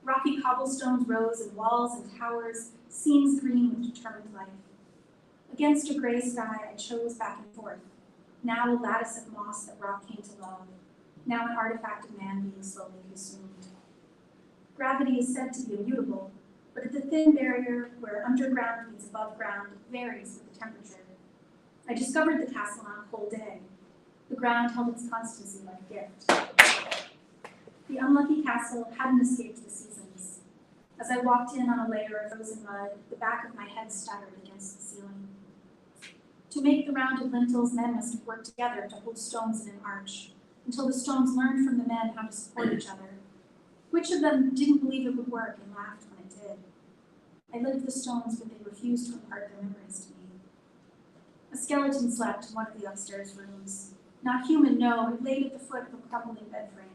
Rocky cobblestones rose in walls and towers, seams green with determined life. Against a gray sky, I chose back and forth. Now a lattice of moss that rock came to love. Now an artifact of man being slowly consumed. Gravity is said to be immutable, but at the thin barrier where underground meets above ground, it varies with the temperature. I discovered the castle on a cold day. The ground held its constancy like a gift. The unlucky castle hadn't escaped the seasons. As I walked in on a layer of frozen mud, the back of my head staggered against the ceiling. To make the rounded lintels, men must have worked together to hold stones in an arch, until the stones learned from the men how to support each other. Which of them didn't believe it would work and laughed when it did? I lived the stones, but they refused to impart their memories to me. A skeleton slept in one of the upstairs rooms. Not human, no, it laid at the foot of a crumbling bed frame.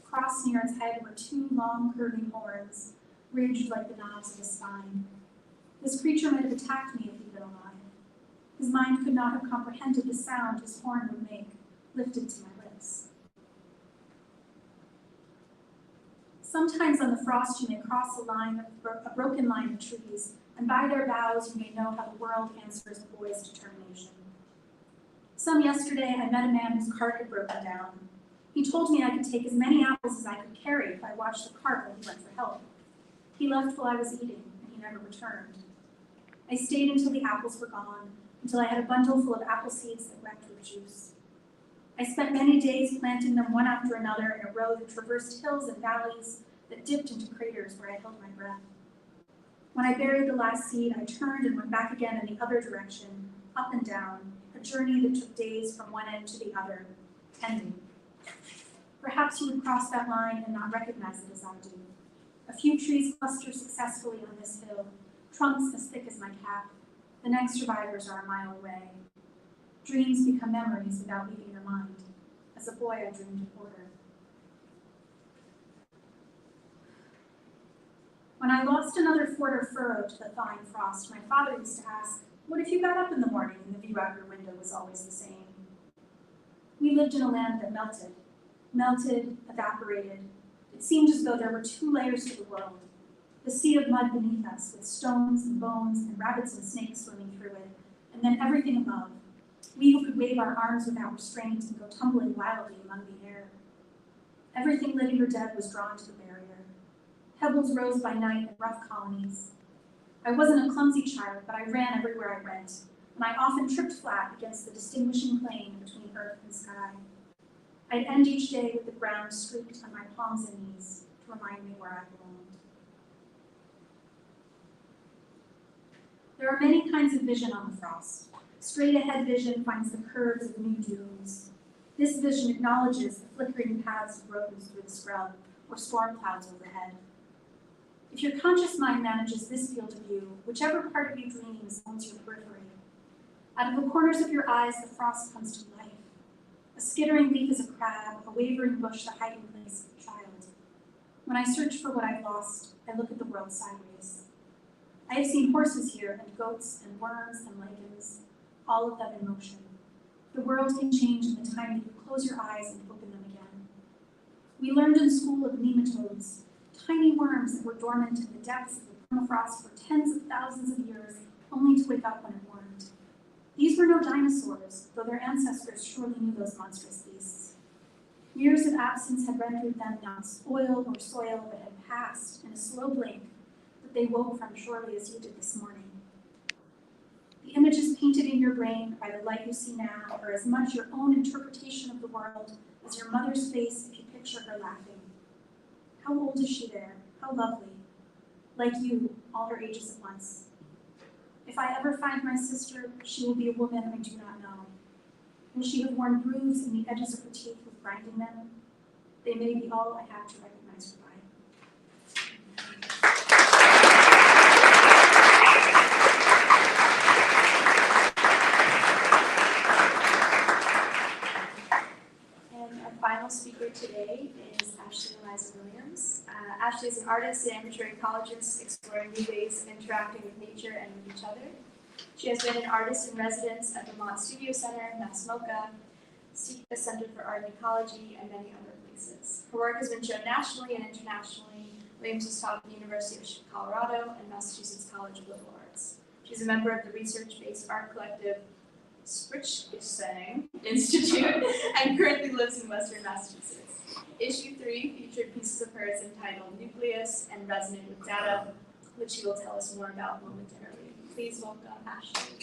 Across near its head were two long, curving horns, ridged like the knobs of a spine. This creature might have attacked me if he'd been alive. His mind could not have comprehended the sound his horn would make, lifted to my lips. Sometimes on the frost you may cross a broken line of trees, and by their boughs you may know how the world answers a boy's determination. Some yesterday I met a man whose cart had broken down. He told me I could take as many apples as I could carry if I watched the cart while he went for help. He left while I was eating, and he never returned. I stayed until the apples were gone, until I had a bundle full of apple seeds that wept with juice. I spent many days planting them one after another in a row that traversed hills and valleys that dipped into craters where I held my breath. When I buried the last seed, I turned and went back again in the other direction, up and down, a journey that took days from one end to the other, tending. Perhaps you would cross that line and not recognize it as I do. A few trees cluster successfully on this hill, trunks as thick as my cap. The next survivors are a mile away. Dreams become memories without leaving your mind. As a boy, I dreamed of order. When I lost another foot or furrow to the thawing frost, my father used to ask, "What if you got up in the morning and the view out your window was always the same?" We lived in a land that melted, evaporated. It seemed as though there were two layers to the world. The sea of mud beneath us, with stones and bones and rabbits and snakes swimming through it, and then everything above. We who could wave our arms without restraint and go tumbling wildly among the air. Everything living or dead was drawn to the barrier. Pebbles rose by night in rough colonies. I wasn't a clumsy child, but I ran everywhere I went, and I often tripped flat against the distinguishing plane between earth and sky. I'd end each day with the ground streaked on my palms and knees to remind me where I belonged. There are many kinds of vision on the frost. Straight ahead vision finds the curves of new dunes. This vision acknowledges the flickering paths of roads through the scrub or storm clouds overhead. If your conscious mind manages this field of view, whichever part of you dreams owns your periphery. Out of the corners of your eyes, the frost comes to life. A skittering leaf is a crab, a wavering bush the hiding place of a child. When I search for what I've lost, I look at the world sideways. I have seen horses here, and goats, and worms, and lichens, all of them in motion. The world can change in the time that you close your eyes and open them again. We learned in school of nematodes, tiny worms that were dormant in the depths of the permafrost for tens of thousands of years, only to wake up when it warmed. These were no dinosaurs, though their ancestors surely knew those monstrous beasts. Years of absence had rendered them not oil or soil, but had passed in a slow blink that they woke from surely as you did this morning. The images painted in your brain by the light you see now are as much your own interpretation of the world as your mother's face if you picture her laughing. How old is she there? How lovely. Like you, all her ages at once. If I ever find my sister, she will be a woman I do not know. Will she have worn grooves in the edges of her teeth with grinding them? They may be all I have to recognize her by. And our final speaker today is Eliza Williams. Ashley is an artist and amateur ecologist exploring new ways of interacting with nature and with each other. She has been an artist in residence at Vermont Studio Center, Mass MoCA, the Center for Art and Ecology, and many other places. Her work has been shown nationally and internationally. Williams has taught at the University of Colorado and Massachusetts College of Liberal Arts. She's a member of the research-based art collective Sprichgesang Institute and currently lives in Western Massachusetts. Issue 3 featured pieces of hers entitled Nucleus and Resonant with Data, which she will tell us more about momentarily. Please welcome Ashley.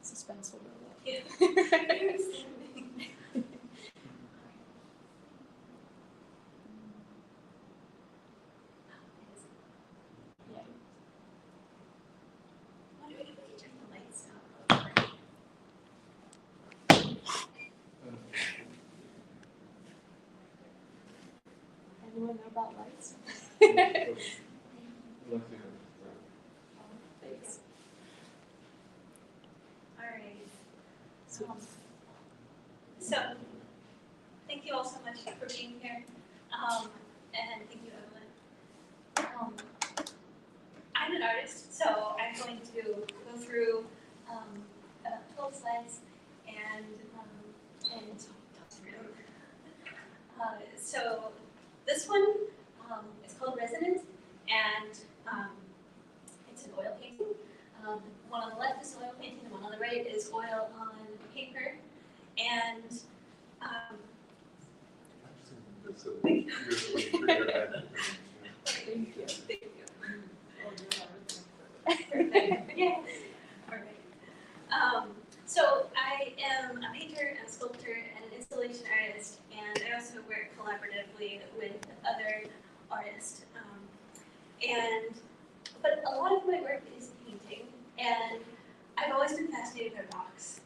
Suspenseful. Yeah. Anyone know about lights? Thanks. All right. So, thank you all so much for being here, and thank you, Evelyn. I'm an artist, so I'm going to go through 12 slides and talk through them. So this one is called Resonant, and it's an oil painting. The one on the left is oil painting, the one on the right is oil on paper. And thank you. Thank you. Yeah. All right. So I am a painter, a sculptor, and an installation artist, and I also work collaboratively with other artists. But a lot of my work is painting, and I've always been fascinated by rocks.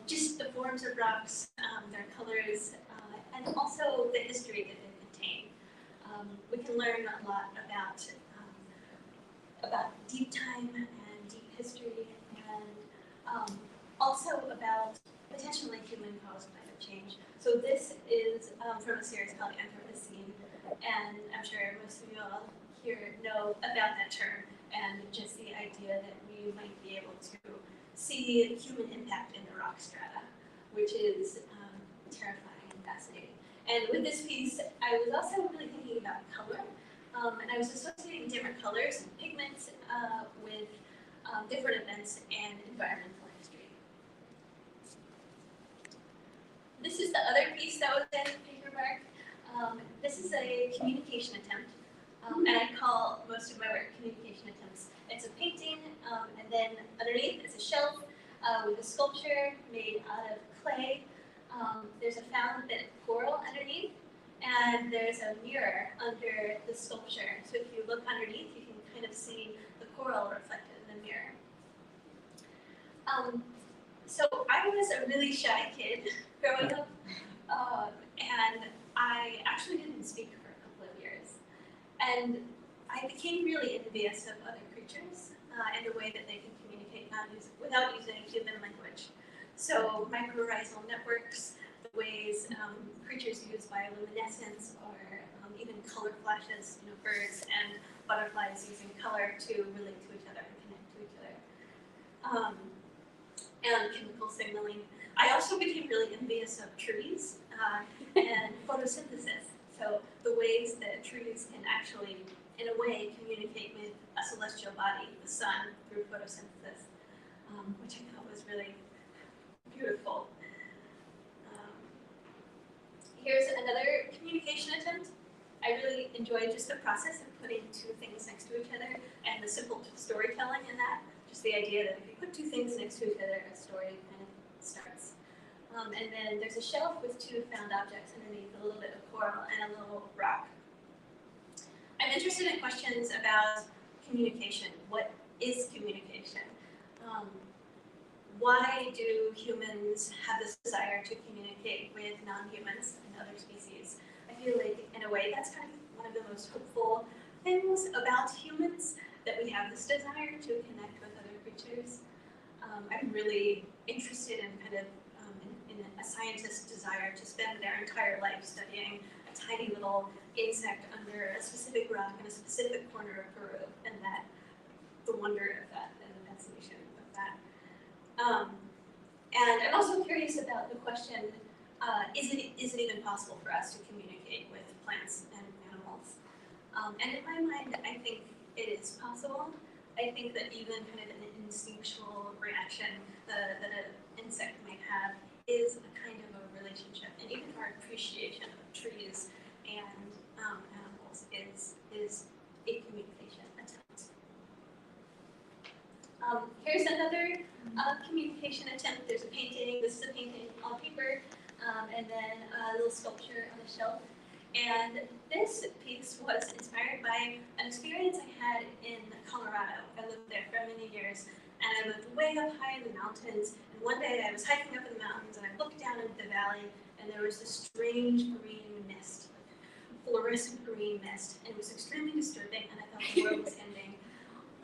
Just the forms of rocks, their colors, and also the history that they contain. We can learn a lot about deep time and deep history, and also about potentially human-caused climate change. So this is from a series called Anthropocene, and I'm sure most of you all here know about that term and just the idea that we might be able to see human impact in the rock strata, which is terrifying and fascinating. And with this piece, I was also really thinking about color, and I was associating different colors and pigments with different events and environmental history. This is the other piece that was in Paperbark. This is a communication attempt, and I call most of my work communication attempts. It's a painting, and then underneath is a shelf with a sculpture made out of clay. There's a fountain bit of coral underneath, and there's a mirror under the sculpture. So if you look underneath, you can kind of see the coral reflected in the mirror. So I was a really shy kid growing up, and I actually didn't speak for a couple of years. And I became really envious of other creatures and the way that they can communicate without using human language. So mycorrhizal networks, ways creatures use bioluminescence or even color flashes, birds and butterflies using color to relate to each other and connect to each other. And chemical signaling. I also became really envious of trees and photosynthesis. So the ways that trees can actually, in a way, communicate with a celestial body, the sun, through photosynthesis, which I thought was really beautiful. Here's another communication attempt. I really enjoyed just the process of putting two things next to each other and the simple storytelling in that. Just the idea that if you put two things next to each other, a story kind of starts. And then there's a shelf with two found objects underneath, a little bit of coral and a little rock. I'm interested in questions about communication. What is communication? Why do humans have this desire to communicate with non-humans and other species? I feel like, in a way, that's kind of one of the most hopeful things about humans, that we have this desire to connect with other creatures. I'm really interested in kind of in a scientist's desire to spend their entire life studying a tiny little insect under a specific rock in a specific corner of Peru, and that the wonder of that and the fascination of that. And I'm also curious about the question, is it even possible for us to communicate with plants and animals? And in my mind, I think it is possible. I think that even kind of an instinctual reaction that an insect might have is a kind of a relationship, and even our appreciation of trees and animals is a communication attempt. Here's another communication attempt. There's a painting. This is a painting on paper, and then a little sculpture on the shelf. And this piece was inspired by an experience I had in Colorado. I lived there for many years, and I lived way up high in the mountains. And one day I was hiking up in the mountains, and I looked down into the valley, and there was this strange green mist, fluorescent green mist, and it was extremely disturbing, and I thought the world was ending,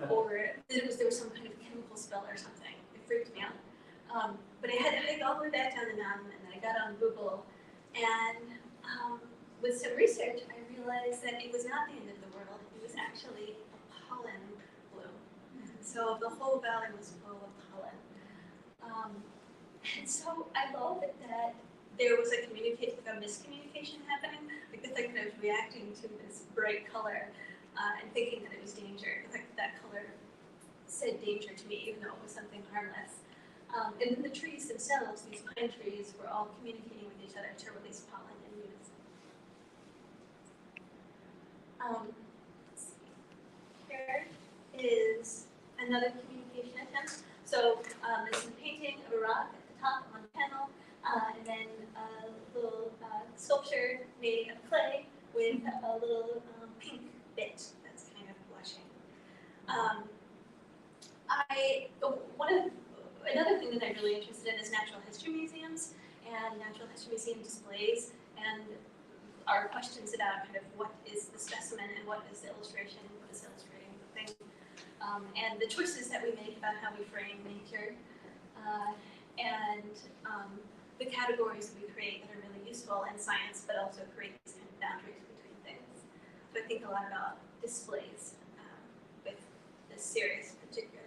or there was some kind of chemical spill or something. It freaked me out. But I had to hike all the way back down the mountain, and then I got on Google, and with some research, I realized that it was not the end of the world. It was actually a pollen bloom. So the whole valley was full of pollen. And so I love that there was a miscommunication happening. Like the thing that I was reacting to this bright color and thinking that it was danger. Like that color said danger to me, even though it was something harmless. And then the trees themselves, these pine trees, were all communicating with each other to release pollen in unison. Here is another communication attempt. So this is a painting of a rock at the top on the panel, and then a little sculpture made of clay with a little pink bit that's kind of blushing. Another thing that I'm really interested in is natural history museums and natural history museum displays, and our questions about kind of what is the specimen and what is the illustration, what is illustrating the thing, and the choices that we make about how we frame nature, and the categories that we create that are really useful in science, but also create these kind of boundaries between things. So I think a lot about displays with this series particularly.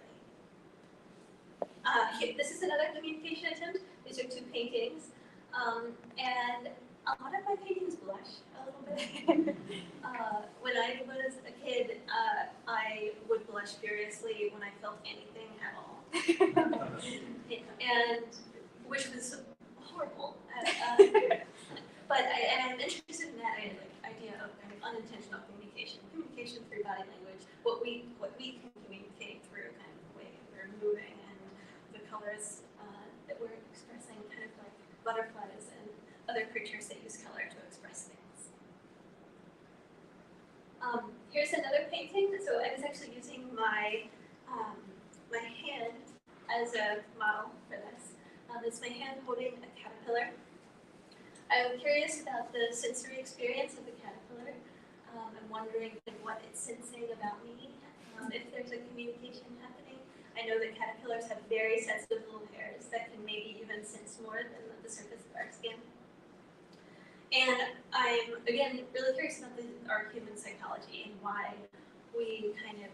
This is another communication attempt. These are two paintings, and a lot of my paintings blush a little bit. When I was a kid, I would blush furiously when I felt anything at all, and which was horrible. But I'm interested in that idea of kind of unintentional communication through body language, what we can communicate through kind of the way we're moving and the colors that we're expressing, kind of like butterflies and other creatures that use color to express things. Here's another painting. So I was actually using my my hand as a model for this. It's my hand holding a caterpillar. I'm curious about the sensory experience of the caterpillar. I'm wondering what it's sensing about me, if there's a communication happening. I know that caterpillars have very sensitive little hairs that can maybe even sense more than the surface of our skin. And I'm, again, really curious about our human psychology and why we kind of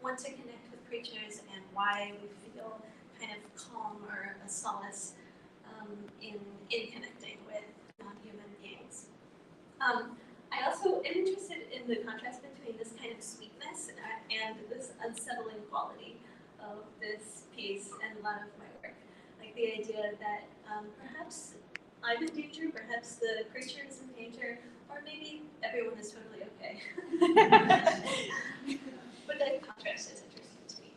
want to connect with creatures and why we feel kind of calm or a solace in connecting with non-human beings. I also am interested in the contrast between this kind of sweetness and this unsettling quality of this piece and a lot of my work. Like the idea that perhaps I'm in danger, perhaps the creature is in danger, or maybe everyone is totally okay. But that contrast is interesting to me.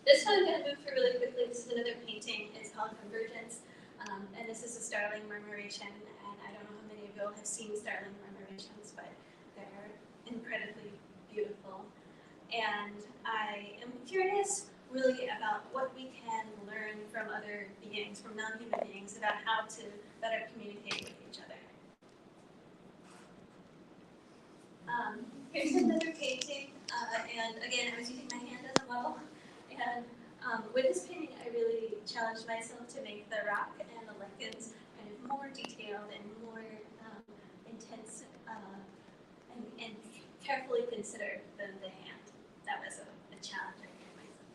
This one I'm going to move through really quickly. This is another painting. It's called Convergence. And this is a starling murmuration. And I don't know how many of you have seen starling murmurations, but they're incredibly beautiful. And I am curious really about what we can learn from other beings, from non-human beings, about how to better communicate with each other. Here's another painting, and again, I was using my hand as a model. And with this painting, I really challenged myself to make the rock and the lichens kind of more detailed and more intense and carefully considered than the hand. That was a challenge I gave myself.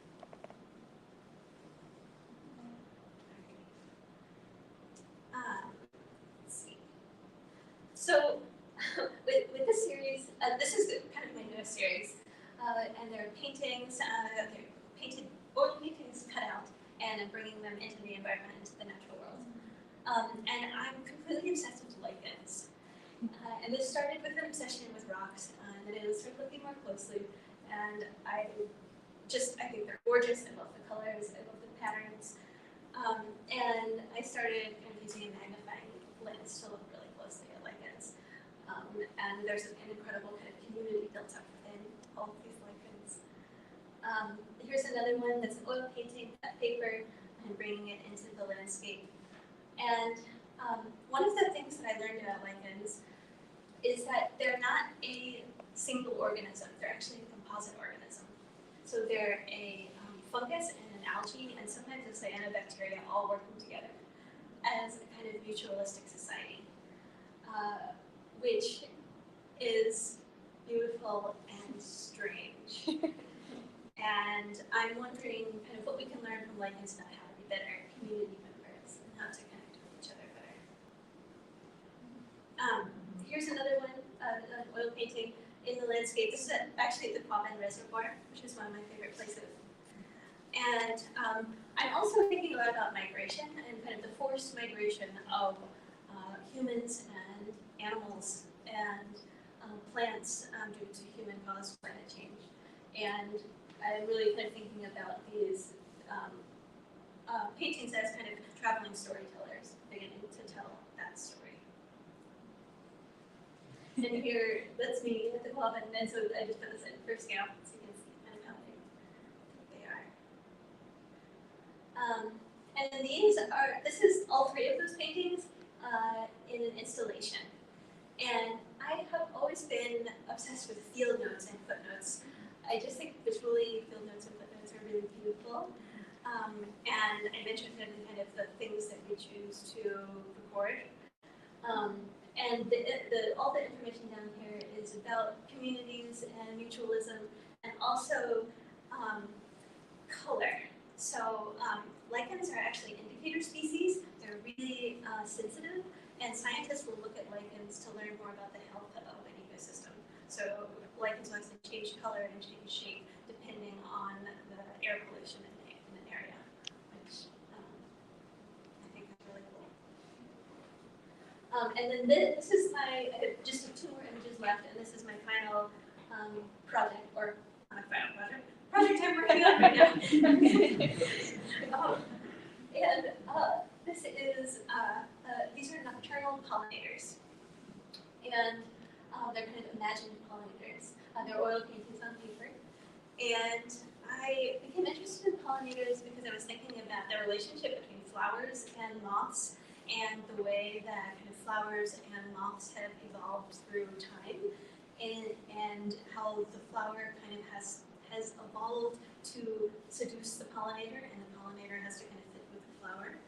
Let's see. So with this series, this is kind of my newest series, and there are paintings, they're painted, oil paintings cut out, and I'm bringing them into the environment, into the natural world. And I'm completely obsessed with lichens. And this started with an obsession with rocks, and then I started looking more closely, and I think they're gorgeous. I love the colors, I love the patterns. And I started kind of using a magnifying lens to look really closely at lichens. And there's an incredible kind of community built up within all of these lichens. Here's another one that's an oil painting, cut paper, and bringing it into the landscape. And one of the things that I learned about lichens is that they're not a single organism, they're actually a composite organism. So they're a fungus and an algae, and sometimes a cyanobacteria all working together as a kind of mutualistic society, which is beautiful and strange. And I'm wondering kind of what we can learn from lichens about how to be better community members and how to connect with each other better. Here's another one, an oil painting in the landscape. This is actually the Quabbin Reservoir, which is one of my favorite places. And I'm also thinking a lot about migration and kind of the forced migration of humans and animals and plants due to human-caused climate change. And I'm really kind of thinking about these paintings as kind of traveling storytellers, beginning to tell that story. And here, that's me at the Quabbin, and so I just put this in for scale, so you can see kind of how they are. And then this is all three of those paintings in an installation. And I have always been obsessed with field notes and footnotes. I just think visually field notes and footnotes are really beautiful. And I'm interested in kind of the things that we choose to record. And all the information down here is about communities and mutualism, and also color. So lichens are actually indicator species. They're really sensitive, and scientists will look at lichens to learn more about the health of an ecosystem. So lichens will actually change color and change shape depending on the air pollution in an area, which I think is really cool. And then this is I have just 2 more images left, and this is my final project, or not my final project I'm working on right now. This is, these are nocturnal pollinators. And they're kind of imagined pollinators. They're oil paintings on paper. And I became interested in pollinators because I was thinking about the relationship between flowers and moths, and the way that kind of flowers and moths have evolved through time, and how the flower kind of has evolved to seduce the pollinator, and the pollinator has to kind of fit with the flower.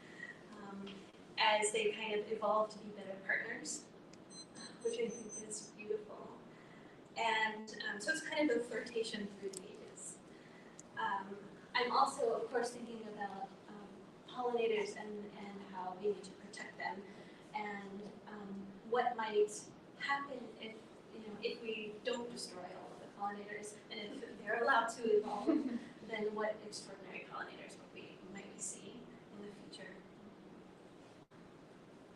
as they kind of evolve to be better partners, which I think is beautiful. And so it's kind of a flirtation through the ages. I'm also, of course, thinking about pollinators and how we need to protect them, and what might happen if we don't destroy all of the pollinators, and if they're allowed to evolve, then what extraordinary pollinators might we see in the future.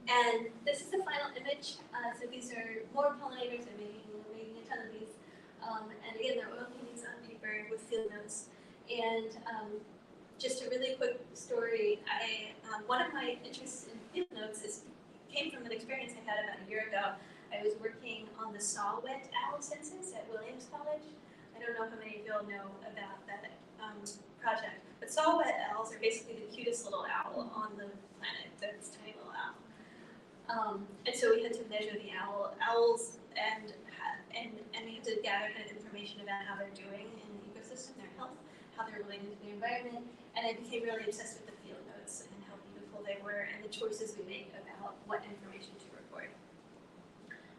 And this is the final image. So these are more pollinators. I'm making a ton of these. And again, they're oil paintings on paper with field notes. And just a really quick story. One of my interests in field notes came from an experience I had about a year ago. I was working on the saw-whet owl census at Williams College. I don't know how many of you all know about that project, but saw-whet owls are basically the cutest little owl on the planet. They're this tiny little owl. And so we had to measure the owls, and we had to gather kind of information about how they're doing in the ecosystem, their health, how they're related to the environment, and I became really obsessed with the field notes and how beautiful they were and the choices we make about what information to record.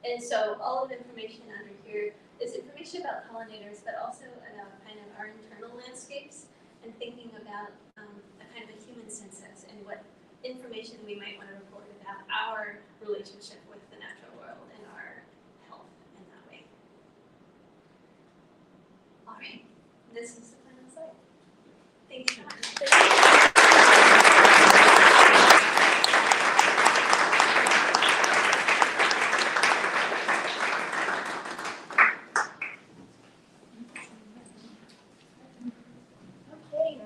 And so all of the information under here is information about pollinators, but also about kind of our internal landscapes and thinking about a kind of a human census and what information we might want to record about our relationship with the natural world and our health in that way. All right, this is the final slide. Thank you so much.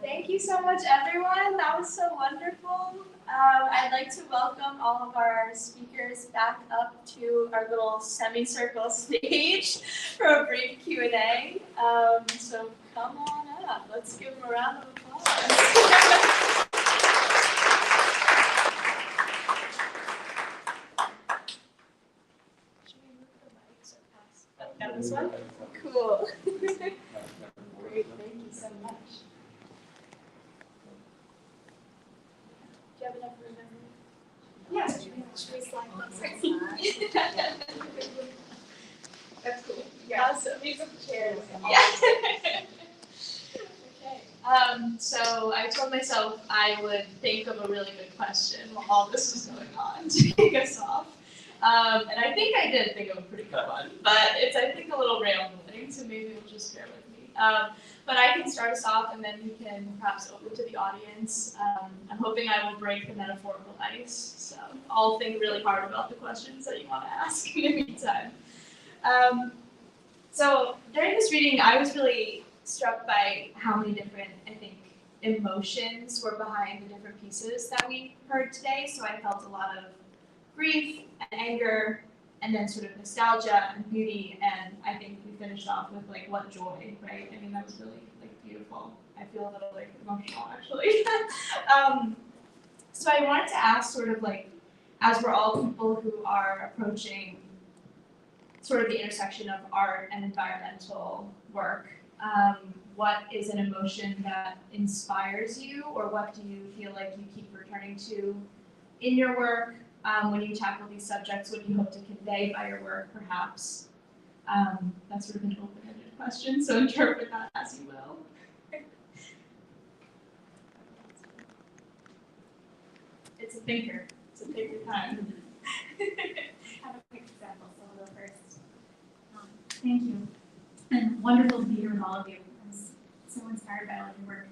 Thank you so much, everyone. That was so wonderful. I'd like to welcome all of our speakers back up to our little semicircle stage for a brief Q&A. So come on up. Let's give them a round of applause. Should we move the mics or pass? Oh, got this one? Cool. Great. Thank you so much. Do you have enough room, everyone? Yeah. Should we slide closer? That's cool. Yeah. Awesome. These are the chairs. Yeah. Okay. So I told myself I would think of a really good question while all this was going on to kick us off. And I think I did think of a pretty good one, but it's, I think, a little rambling, so maybe you'll just bear with me. But I can start us off, and then we can perhaps open to the audience. I'm hoping I will break the metaphorical ice, so I'll think really hard about the questions that you want to ask in the meantime. So during this reading, I was really struck by how many different, I think, emotions were behind the different pieces that we heard today. So I felt a lot of grief and anger, and then sort of nostalgia and beauty, and I think we finished off with like what joy, right? I mean, that was really like beautiful. I feel a little like emotional actually. So I wanted to ask sort of like, as we're all people who are approaching sort of the intersection of art and environmental work, what is an emotion that inspires you, or what do you feel like you keep returning to in your work? When you tackle these subjects, what do you hope to convey by your work, perhaps? That's sort of an open-ended question, so interpret that as you will. It's a thinker. It's a thinker time. I have a quick example, so I'll go first. Thank you. And wonderful to be here with all of you. I was so inspired by all of your work.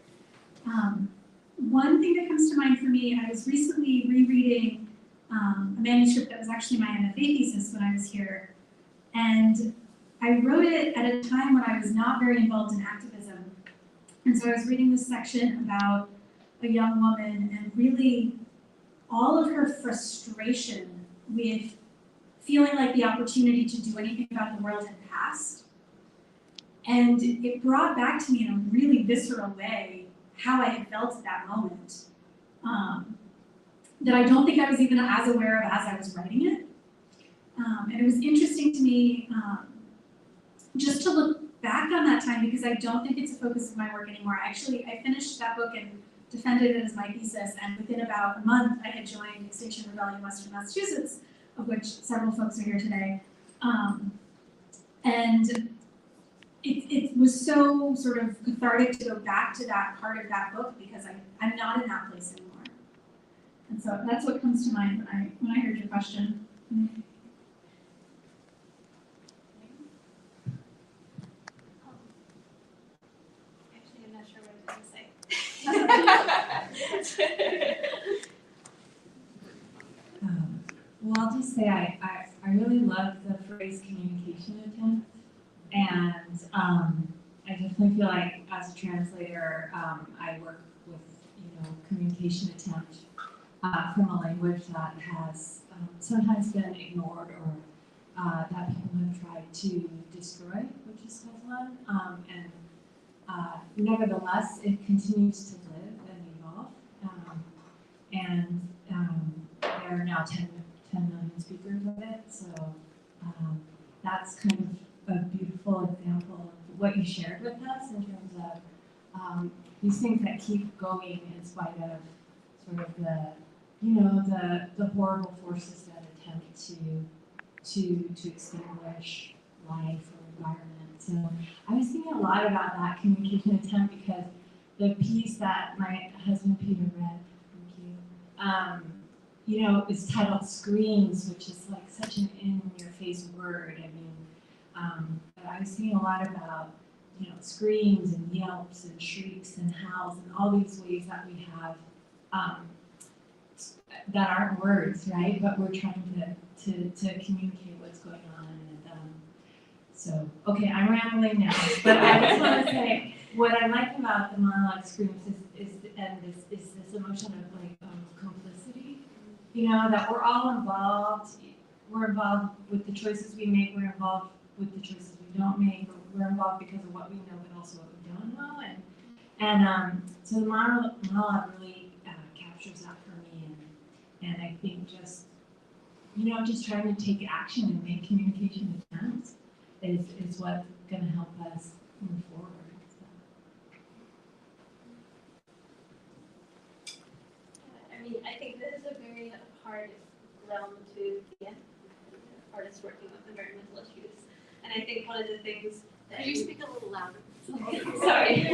One thing that comes to mind for me, I was recently rereading a manuscript that was actually my MFA thesis when I was here. And I wrote it at a time when I was not very involved in activism. And so I was reading this section about a young woman and really all of her frustration with feeling like the opportunity to do anything about the world had passed. And it brought back to me in a really visceral way how I had felt at that moment. That I don't think I was even as aware of as I was writing it. And it was interesting to me just to look back on that time, because I don't think it's a focus of my work anymore. Actually, I finished that book and defended it as my thesis, and within about a month, I had joined Extinction Rebellion Western Massachusetts, of which several folks are here today. And it was so sort of cathartic to go back to that part of that book because I'm not in that place anymore. And so that's what comes to mind when I heard your question. Actually, I'm not sure what I was going to say. Well, I'll just say I really love the phrase communication attempt, and I definitely feel like as a translator, I work with communication attempt from a language that has sometimes been ignored or that people have tried to destroy, which is Switzerland, and nevertheless it continues to live and evolve, and there are now 10 million speakers of it, so that's kind of a beautiful example of what you shared with us in terms of these things that keep going in spite of sort of the horrible forces that attempt to extinguish life or environment. So I was thinking a lot about that communication attempt because the piece that my husband Peter read, thank you, is titled Screams, which is like such an in-your-face word. I mean, but I was thinking a lot about, screams and yelps and shrieks and howls and all these ways that we have that aren't words, right? But we're trying to communicate what's going on. And so, okay, I'm rambling now, but I just want to say what I like about the monologue Screams is this emotion of complicity. That we're all involved. We're involved with the choices we make. We're involved with the choices we don't make. We're involved because of what we know, but also what we don't know. And so the monologue really captures that for me. And I think just trying to take action and make communication attempts is what's going to help us move forward. I mean, I think this is a very hard realm to be in, artists working with environmental issues. And I think one of the things that— Could you speak a little louder? Sorry.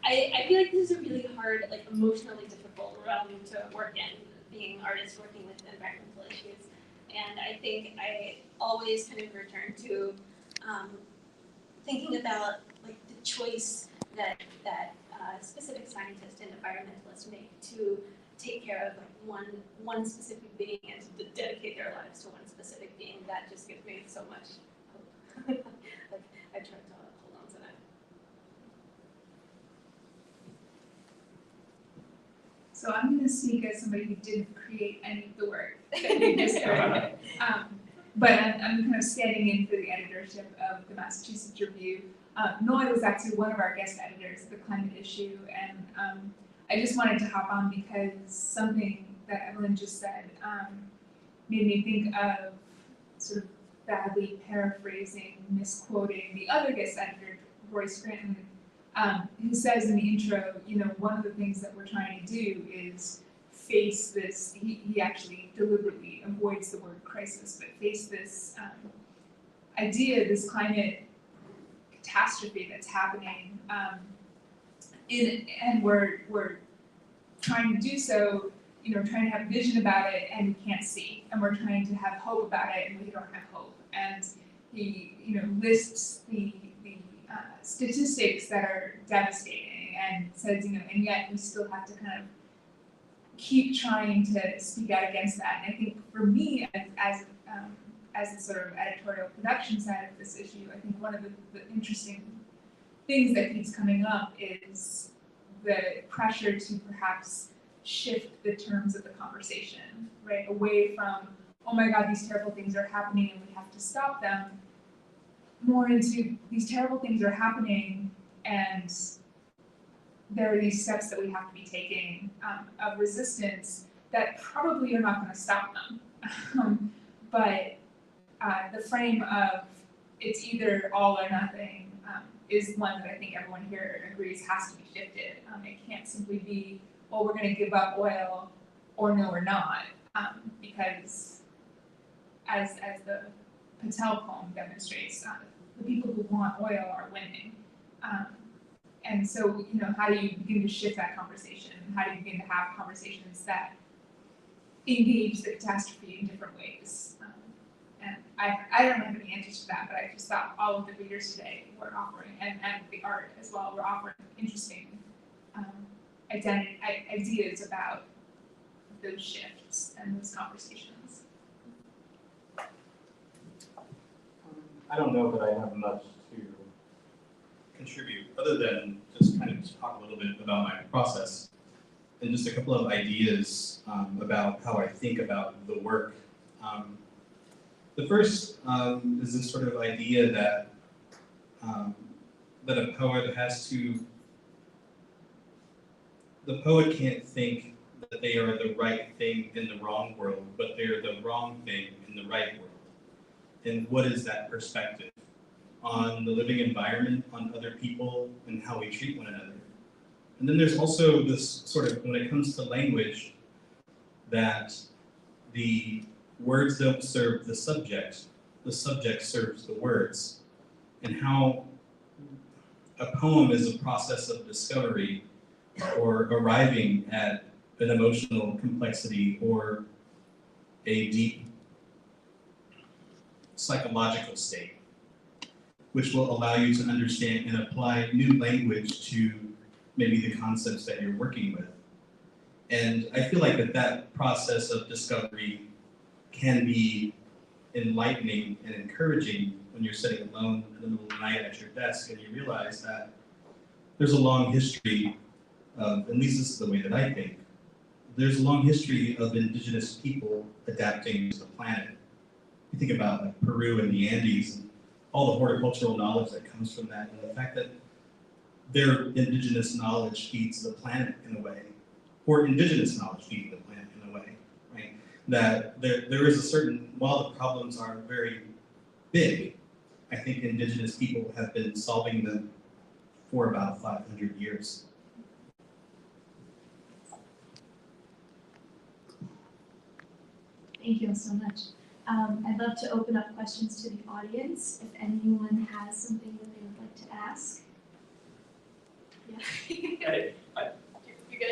I feel like this is a really hard, emotionally difficult realm to work in, being artists working with environmental issues. And I think I always kind of return to thinking about the choice that specific scientists and environmentalists make to take care of one specific being and to dedicate their lives to one specific being. That just gives me so much hope. I try to hold on to that. So I'm going to speak as somebody who didn't create any of the work that you just heard. But I'm kind of standing in for the editorship of the Massachusetts Review. Noy was actually one of our guest editors of the climate issue, and I just wanted to hop on because something that Evelyn just said made me think of sort of badly paraphrasing, misquoting the other guest editor, Roy Scranton, who says in the intro, one of the things that we're trying to do is face this, he actually deliberately avoids the word crisis, but face this idea, this climate catastrophe that's happening, and we're trying to do so, trying to have vision about it and we can't see, and we're trying to have hope about it and we don't have hope. And he, lists the statistics that are devastating and says, and yet we still have to kind of keep trying to speak out against that. And I think for me, as the sort of editorial production side of this issue, I think one of the interesting things that keeps coming up is the pressure to perhaps shift the terms of the conversation, right? Away from, oh my God, these terrible things are happening and we have to stop them, more into these terrible things are happening and there are these steps that we have to be taking of resistance that probably are not going to stop them. But the frame of it's either all or nothing is one that I think everyone here agrees has to be shifted. It can't simply be, well, we're going to give up oil, or no, we're not, because as the Patel poem demonstrates, the people who want oil are winning. And so, how do you begin to shift that conversation? How do you begin to have conversations that engage the catastrophe in different ways? And I don't have any answers to that, but I just thought all of the readers today were offering, and the art as well, were offering interesting ideas about those shifts and those conversations. I don't know that I have much to contribute, other than just kind of talk a little bit about my process and just a couple of ideas about how I think about the work. The first is this sort of idea that that a poet has to, the poet can't think that they are the right thing in the wrong world, but they're the wrong thing in the right world. And what is that perspective on the living environment, on other people, and how we treat one another? And then there's also this sort of, when it comes to language, that the words don't serve the subject serves the words, and how a poem is a process of discovery or arriving at an emotional complexity or a deep psychological state, which will allow you to understand and apply new language to maybe the concepts that you're working with. And I feel like that process of discovery can be enlightening and encouraging when you're sitting alone in the middle of the night at your desk and you realize that there's a long history of, at least this is the way that I think, there's a long history of indigenous people adapting to the planet. You think about like Peru and the Andes and all the horticultural knowledge that comes from that, and the fact that their indigenous knowledge feeds the planet in a way, or indigenous knowledge feeding the planet in a way, right? That there is a certain, while the problems are very big, I think indigenous people have been solving them for about 500 years. Thank you so much. I'd love to open up questions to the audience, if anyone has something that they would like to ask. Yeah. Hey, You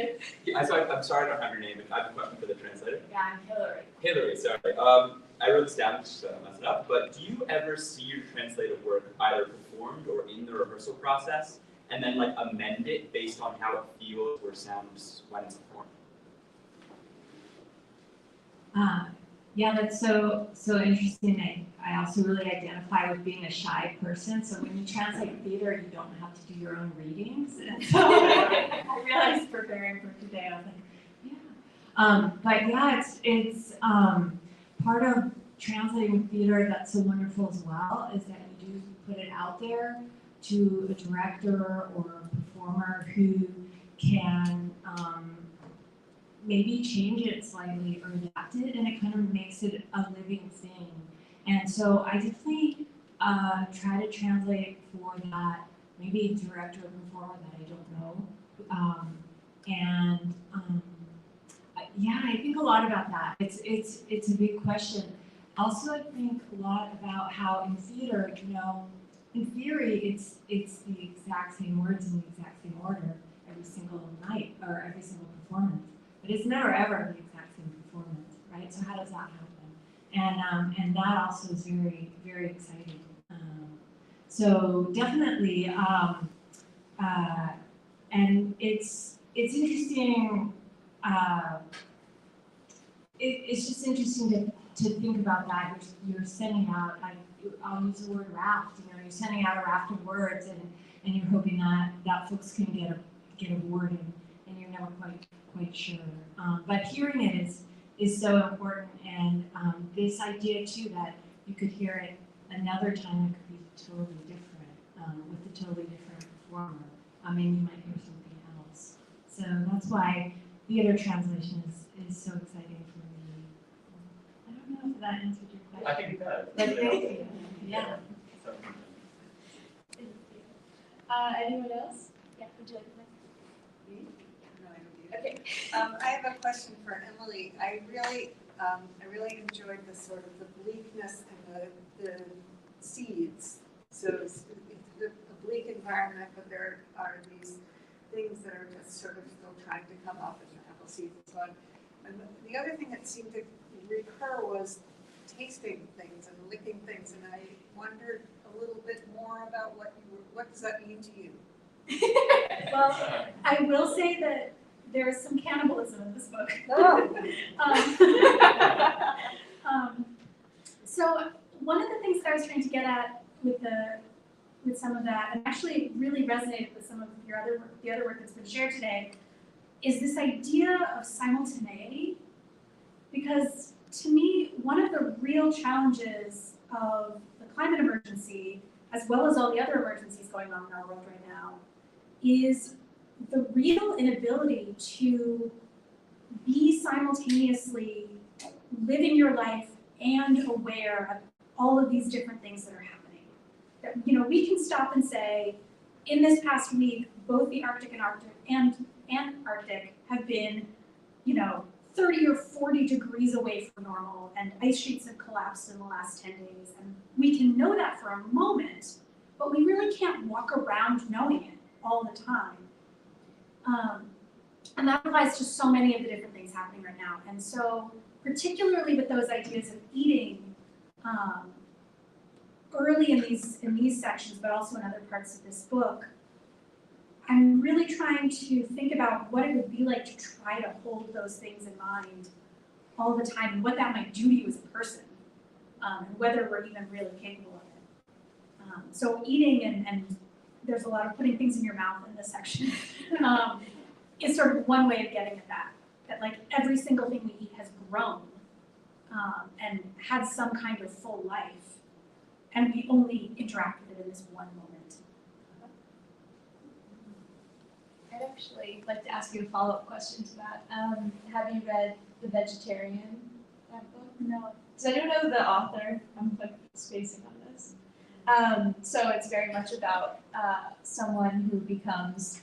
good? I'm sorry I don't have your name, but I have a question for the translator. Yeah, I'm Hillary. Hillary, sorry. I wrote this down just to mess it up, but do you ever see your translated work either performed or in the rehearsal process, and then like amend it based on how it feels or sounds when it's performed? Yeah, that's so interesting. I also really identify with being a shy person. So when you translate theater, you don't have to do your own readings. And so I realized preparing for today, I was like, yeah. But yeah, it's part of translating theater that's so wonderful as well is that you do put it out there to a director or a performer who can maybe change it slightly or adapt it, and it kind of makes it a living thing. And so I definitely try to translate for that, maybe director or performer that I don't know. Yeah, I think a lot about that. It's a big question. Also, I think a lot about how in theater, in theory, it's the exact same words in the exact same order every single night or every single performance. But it's never ever the exact same performance, right? So how does that happen? And that also is very, very exciting. So definitely, and it's interesting. It's just interesting to think about that. You're sending out, I'll use the word raft. You're sending out a raft of words, and you're hoping that folks can get a word in, and you're never quite sure. But hearing it is so important, and this idea too that you could hear it another time, it could be totally different with a totally different performer. Maybe you might hear something else. So that's why theater translation is so exciting for me. I don't know if that answered your question. I think it does. But thank you. Yeah. Anyone else? Yeah, would you like to? Okay. I have a question for Emily. I really enjoyed the sort of the bleakness and the seeds. So it's a bleak environment, but there are these things that are just sort of still trying to come up in the apple seeds and so on. And the other thing that seemed to recur was tasting things and licking things, and I wondered a little bit more about what does that mean to you? Well, I will say that there is some cannibalism in this book. Oh. So one of the things that I was trying to get at with some of that, and actually really resonated with some of the other work that's been shared today, is this idea of simultaneity. Because to me, one of the real challenges of the climate emergency, as well as all the other emergencies going on in our world right now, is the real inability to be simultaneously living your life and aware of all of these different things that are happening. That, we can stop and say, in this past week, both the Arctic and Antarctic have been, 30 or 40 degrees away from normal, and ice sheets have collapsed in the last 10 days. And we can know that for a moment, but we really can't walk around knowing it all the time. And that applies to so many of the different things happening right now. And so, particularly with those ideas of eating, early in these sections, but also in other parts of this book, I'm really trying to think about what it would be like to try to hold those things in mind all the time, and what that might do to you as a person, and whether we're even really capable of it. So eating, and there's a lot of putting things in your mouth in this section, is sort of one way of getting at that like every single thing we eat has grown and had some kind of full life, and we only interact with it in this one moment. I'd actually like to ask you a follow-up question to that. Have you read The Vegetarian, that book? No. So I don't know the author. I'm like spacing on this. So it's very much about someone who becomes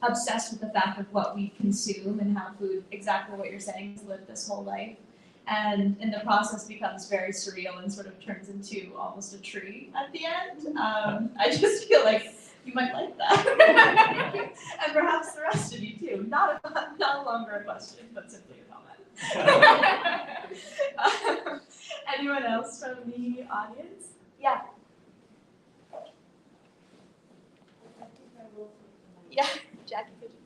obsessed with the fact of what we consume and how food, exactly what you're saying, has lived this whole life. And in the process becomes very surreal and sort of turns into almost a tree at the end. I just feel like you might like that. And perhaps the rest of you too. Not longer a question, but simply a comment. Anyone else from the audience? Yeah. Yeah, Jackie, could you?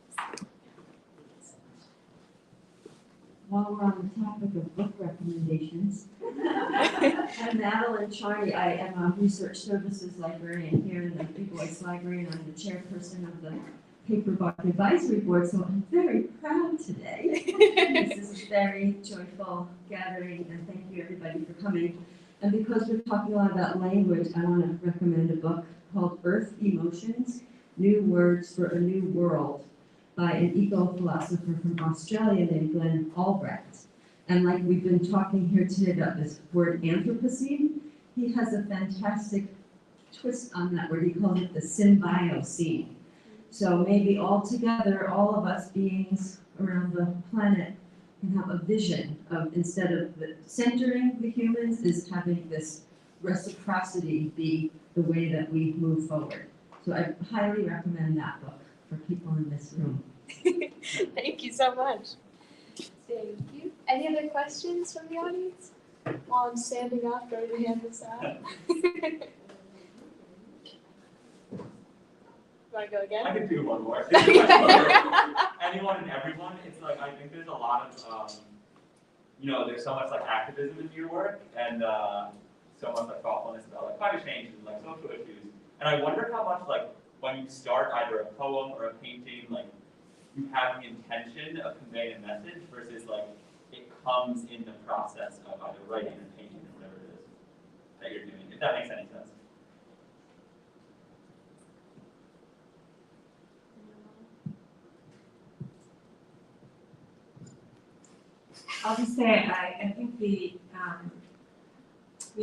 While we're on the topic of book recommendations, I'm Madeline Charney. I am a research services librarian here in the Du Bois Library, and I'm the chairperson of the Paperbark Advisory Board, so I'm very proud today. This is a very joyful gathering, and thank you everybody for coming. And because we're talking a lot about language, I want to recommend a book called Earth Emotions, New Words for a New World, by an eco-philosopher from Australia named Glenn Albrecht. And like we've been talking here today about this word Anthropocene, he has a fantastic twist on that word. He calls it the Symbiocene. So maybe all together, all of us beings around the planet can have a vision of, instead of centering the humans, is having this reciprocity be the way that we move forward. So I highly recommend that book for people in this room. Thank you so much. Thank you. Any other questions from the audience? While I'm standing up, ready to hand this out. Want to go again? I could do one more. Anyone and everyone, it's like, I think there's a lot of, there's so much like activism in your work, and so much like thoughtfulness about like climate change and like social issues. And I wonder how much like when you start either a poem or a painting, like you have the intention of conveying a message versus like it comes in the process of either writing or painting or whatever it is that you're doing, if that makes any sense. I'll just say I think the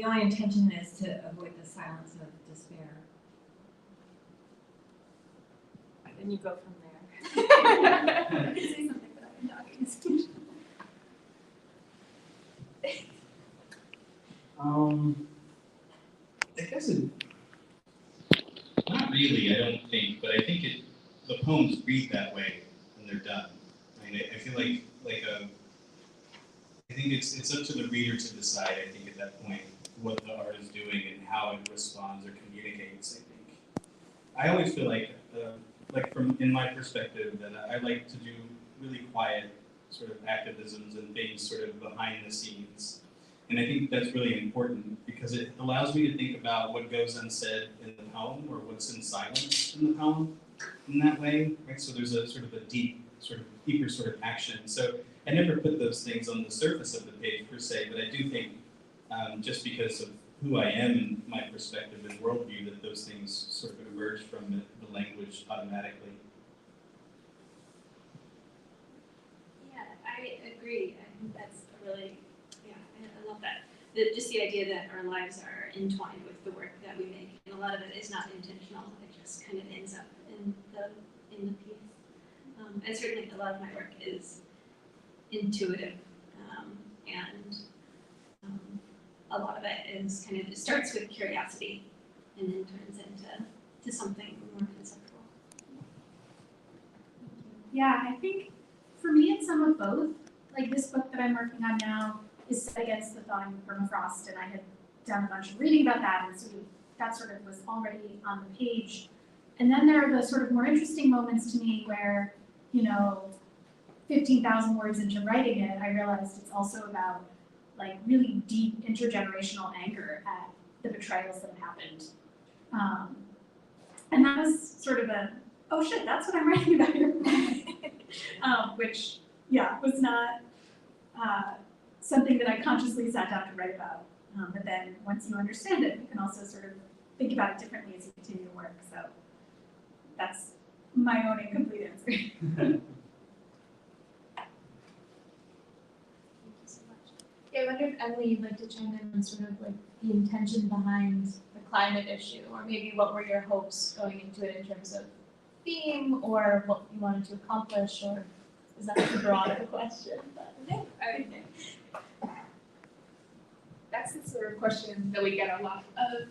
only intention is to avoid the silence of despair. and you go from there. I can say something, but I've been talking. I guess not really, I don't think, but I think the poems read that way when they're done. I mean, I feel like I think it's up to the reader to decide, I think, at that point, what the art is doing and how it responds or communicates, I think. I always feel like from in my perspective, that I like to do really quiet sort of activisms and things sort of behind the scenes. And I think that's really important because it allows me to think about what goes unsaid in the poem or what's in silence in the poem in that way, right? So there's a sort of a deeper sort of action. So I never put those things on the surface of the page per se, but I do think just because of who I am and my perspective and worldview, that those things sort of emerge from the language automatically. Yeah, I agree. I think that's a really, yeah, I love that. Just the idea that our lives are entwined with the work that we make, and a lot of it is not intentional. It just kind of ends up in the piece. And certainly a lot of my work is intuitive, and a lot of it is kind of, it starts with curiosity and then turns into something more conceptual. Yeah, I think for me it's some of both. Like this book that I'm working on now is set against the thawing of permafrost, and I had done a bunch of reading about that, and that sort of was already on the page. And then there are the sort of more interesting moments to me where, 15,000 words into writing it, I realized it's also about like really deep intergenerational anger at the betrayals that have happened. And that was sort of oh shit, that's what I'm writing about here. Which, yeah, was not something that I consciously sat down to write about. But then once you understand it, you can also sort of think about it differently as you continue to work. So that's my own incomplete answer. Yeah, I wonder if Emily, you'd like to chime in on sort of like the intention behind the climate issue, or maybe what were your hopes going into it in terms of theme, or what you wanted to accomplish, or is that too broad of a question? But No, that's the sort of question that we get a lot of.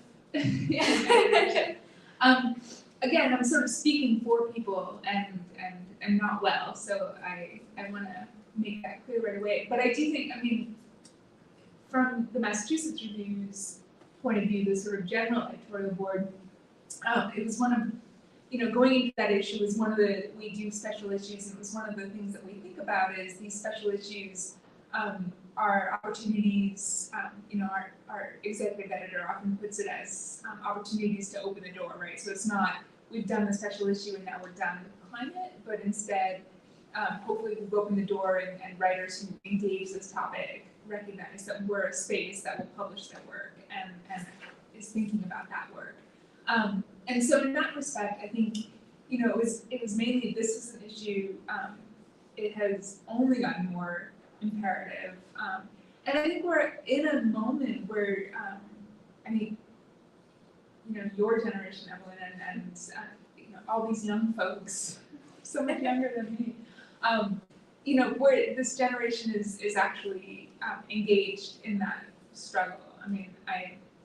Again, I'm sort of speaking for people and not well, so I want to make that clear right away. But I do think, from the Massachusetts Review's point of view, the sort of general editorial board, it was one of, going into that issue was one of we do special issues, and it was one of the things that we think about is these special issues are opportunities, our executive editor often puts it as opportunities to open the door, right? So it's not, we've done the special issue and now we're done with climate, but instead, hopefully we've opened the door and writers who engage this topic recognize that we're a space that will publish their work and is thinking about that work. And so in that respect, I think, it was mainly, this is an issue, it has only gotten more imperative. And I think we're in a moment where, your generation, Evelyn, and all these young folks, so much younger than me, where this generation is actually engaged in that struggle.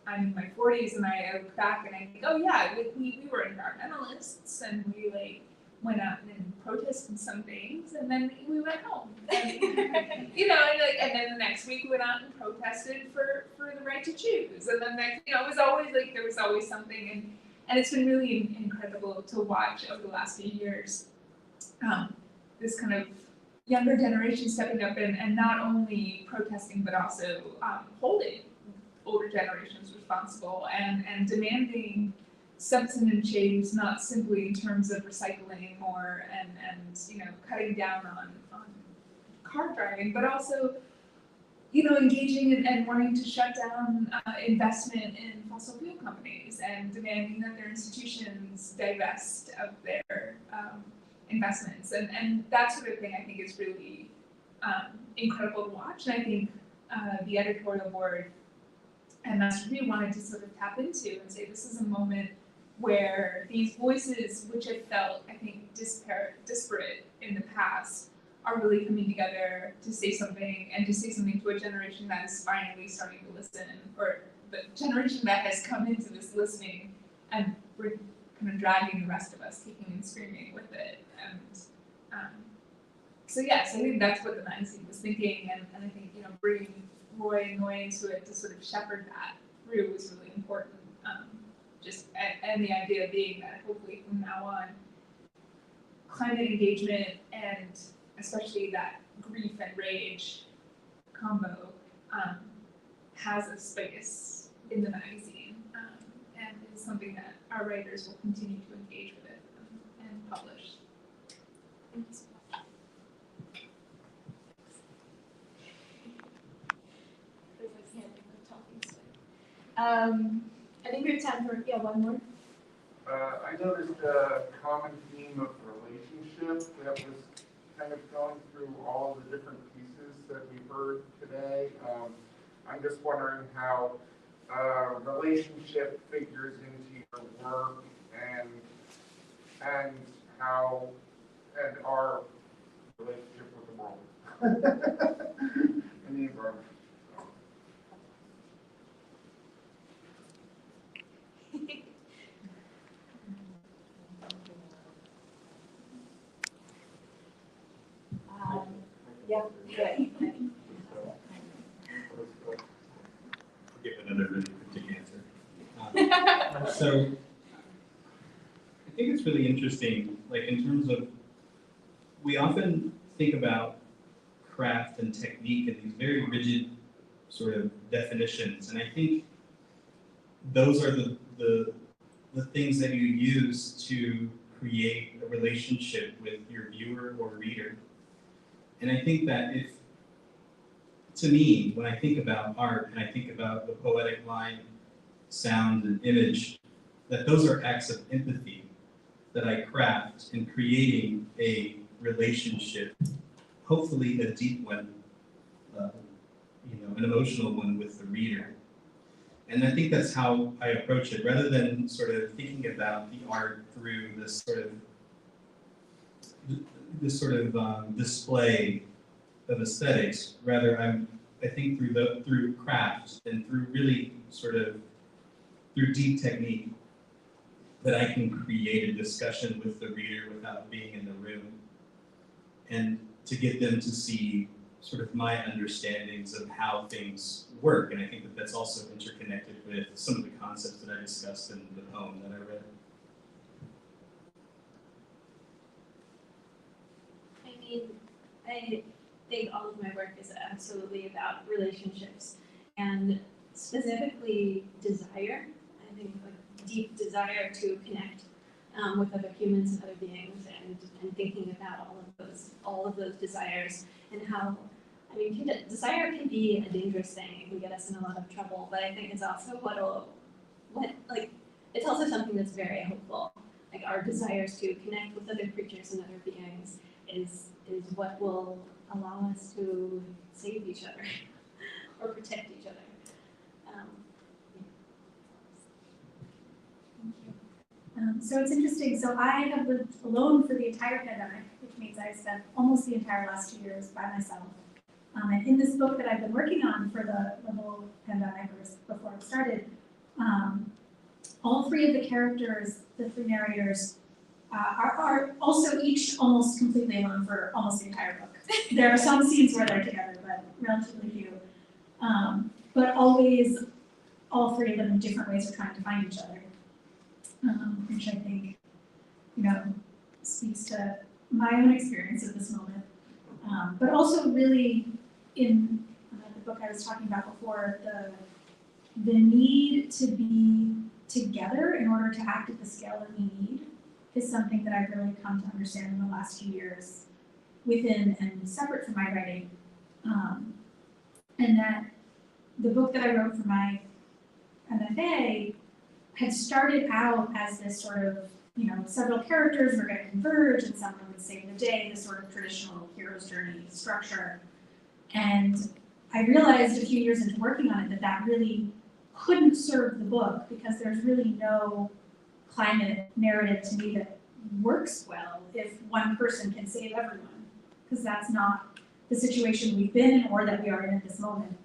I'm in my 40s and I look back and I think, oh yeah, we were environmentalists and we went out and protested some things and then we went home. And, and then the next week we went out and protested for the right to choose. And then it was always there was always something, and it's been really incredible to watch over the last few years, this kind of younger generation stepping up and not only protesting but also holding older generations responsible and demanding substantive change, not simply in terms of recycling or and cutting down on car driving, but also engaging and wanting to shut down investment in fossil fuel companies and demanding that their institutions divest of their investments, and that sort of thing I think is really incredible to watch. And I think the editorial board and Mass Review wanted to sort of tap into and say this is a moment where these voices, which have felt, I think, disparate in the past, are really coming together to say something, and to say something to a generation that is finally starting to listen, or the generation that has come into this listening, and we're kind of dragging the rest of us, kicking and screaming with it. And so yes, I think that's what the magazine was thinking, and I think, you know, bringing Roy and Noy into it to sort of shepherd that through was really important. And the idea being that hopefully from now on, climate engagement and especially that grief and rage combo has a space in the magazine, and is something that our writers will continue to engage with and publish. Thank you so much. There's a hand of talking stick. I think we have time for one more. I noticed a common theme of relationship that was kind of going through all the different pieces that we heard today. I'm just wondering how relationship figures into your work and how and our relationship with the world and the environment. Yeah. I'll give another really cryptic answer. So I think it's really interesting, like in terms of, we often think about craft and technique in these very rigid sort of definitions, and I think those are the things that you use to create a relationship with your viewer or reader. And I think that if, to me, when I think about art and I think about the poetic line, sound, and image, that those are acts of empathy that I craft in creating a relationship, hopefully a deep one, an emotional one with the reader. And I think that's how I approach it, rather than sort of thinking about the art through this sort of display of aesthetics. Rather, I think through craft and through really sort of through deep technique, that I can create a discussion with the reader without being in the room, and to get them to see sort of my understandings of how things work. And I think that that's also interconnected with some of the concepts that I discussed in the poem that I read. I mean, I think all of my work is absolutely about relationships, and specifically desire. I think like deep desire to connect with other humans and other beings, and thinking about all of those desires, and how, I mean, desire can be a dangerous thing. It can get us in a lot of trouble, but I think it's also it's also something that's very hopeful. Like our desires to connect with other creatures and other beings is what will allow us to save each other or protect each other. So it's interesting. So I have lived alone for the entire pandemic, which means I spent almost the entire last 2 years by myself. And in this book that I've been working on for the whole pandemic, or before it started, all three of the characters, the three narrators, are also each almost completely alone for almost the entire book. There are some scenes where they're together, but relatively few. But always, all three of them in different ways are trying to find each other, which I think, speaks to my own experience at this moment. But also really in the book I was talking about before, the need to be together in order to act at the scale that we need is something that I've really come to understand in the last few years within and separate from my writing. And that the book that I wrote for my MFA had started out as this sort of, several characters were going to converge and someone would save the day, this sort of traditional hero's journey structure. And I realized a few years into working on it that really couldn't serve the book, because there's really no climate narrative to me that works well if one person can save everyone, because that's not the situation we've been in or that we are in at this moment.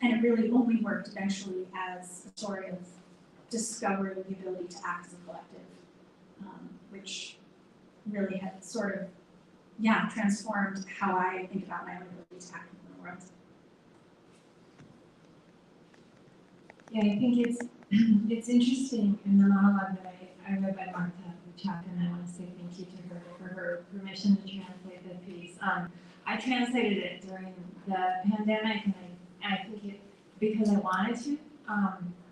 And it really only worked eventually as a story of discovering the ability to act as a collective, which really had sort of, transformed how I think about my own ability to act in the world. Yeah, I think it's interesting in the monologue that I read by Martha Chuck, and I want to say thank you to her for her permission to translate the piece. I translated it during the pandemic, and I think it because I wanted to,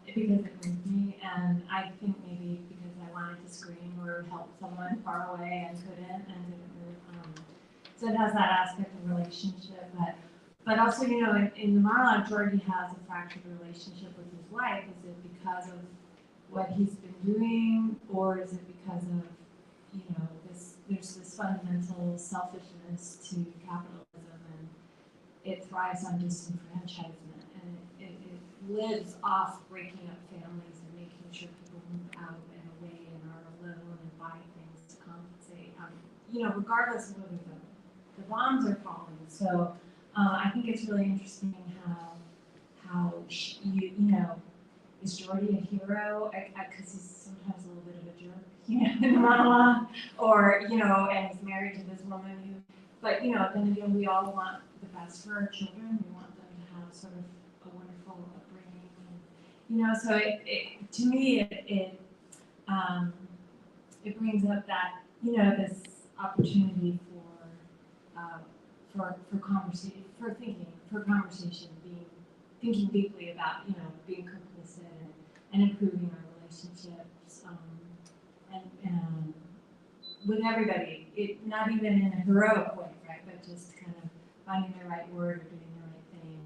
because it moved me, and I think maybe because I wanted to scream or help someone far away and couldn't and didn't move. So it has that aspect of relationship, but also, you know, in the monologue, Jordy has a fractured relationship with his wife. Is it because of what he's been doing, or is it because of, you know, there's this fundamental selfishness to capitalism, and it thrives on disenfranchisement, and it lives off breaking up families and making sure people move out and away and are alone and buy things to compensate, you know, regardless of whether the bombs are falling. So I think it's really interesting how you know, is Jordy a hero? Because he's sometimes a little bit of a jerk, you know, in the monologue, or, you know, and he's married to this woman who, but, you know, then again, we all want the best for our children. We want them to have sort of a wonderful upbringing, and, you know, so it to me, it brings up that, you know, this opportunity for conversation, for conversation, thinking deeply about, you know, being complicit and improving our relationships, and with everybody, not even in a heroic way, right, but just kind of finding the right word or doing the right thing,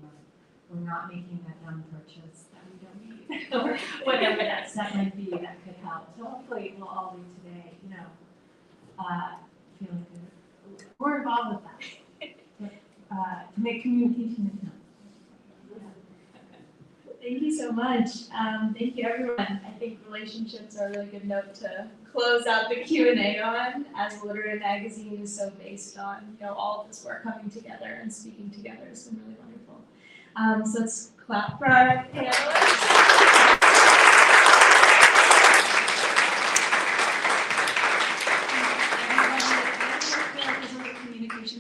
or not making that dumb purchase that we don't need, or whatever that step might be that could help. So hopefully we'll all leave today, you know, feeling good. We're involved with that. To make communication attempt. Thank you so much. Thank you, everyone. I think relationships are a really good note to close out the Q&A on, as a literary magazine is so based on, you know, all of this work coming together and speaking together. It's been really wonderful. So let's clap for our panelists.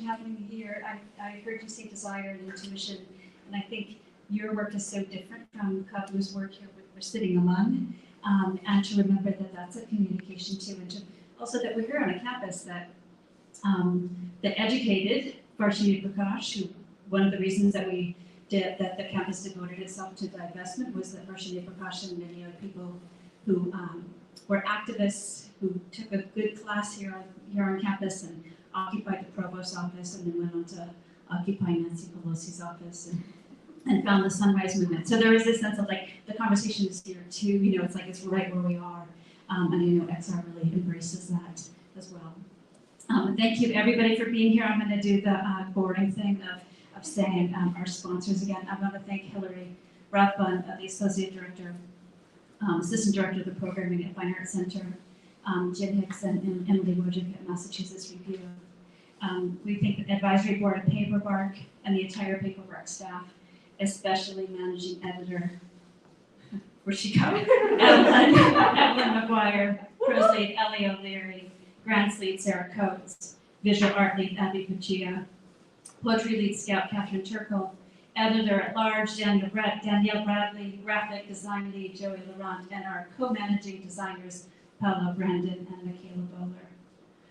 Happening here. I heard you say desire and intuition, and I think your work is so different from Kabu's work here we're sitting among, and to remember that that's a communication too, and to also that we're here on a campus that educated Varsity Prakash, who one of the reasons that the campus devoted itself to divestment was that Varsity Prakash and many other people who were activists who took a good class here on campus and occupied the provost's office, and then went on to occupy Nancy Pelosi's office and found the Sunrise Movement. So there is this sense of like the conversation is here too, you know, it's like it's right where we are. And I know XR really embraces that as well. Thank you everybody for being here. I'm gonna do the boring thing of saying our sponsors again. I want to thank Hillary Rathbun, the Associate Director, Assistant Director of the Programming at Fine Arts Center, Jim Hicks and Emily Wojcik at Massachusetts Review. We thank the Advisory Board of Paperbark and the entire Paperbark staff, especially Managing Editor, where'd she go? Evelyn McGuire, Prose Lead Ellie O'Leary, Grants Lead Sarah Coates, Visual Art Lead Abby Puccia, Poetry Lead Scout Catherine Turkle, Editor at Large Danielle Bradley, Graphic Design Lead Joey Laurent, and our co-managing designers Paolo Brandon and Michaela Bowler.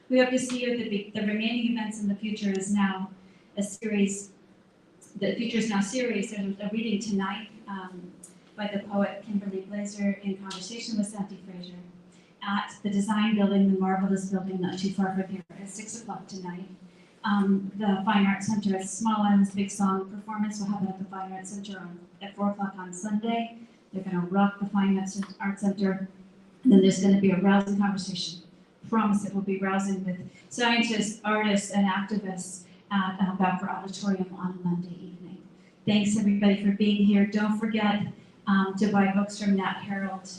We hope to see you at the remaining events in the Future is now a series. The Future is Now series. There's a reading tonight by the poet Kimberly Blazer in conversation with Santi Fraser at the Design Building, the marvelous building not too far from here at 6 o'clock tonight. The Fine Arts Center, Small Islands Big Song performance will happen at the Fine Arts Center at 4 o'clock on Sunday. They're going to rock the Fine Arts Center. And then there's going to be a rousing conversation. Promise it will be rousing with scientists, artists, and activists at Bowker Auditorium on Monday evening. Thanks everybody for being here. Don't forget to buy books from Nat Herald.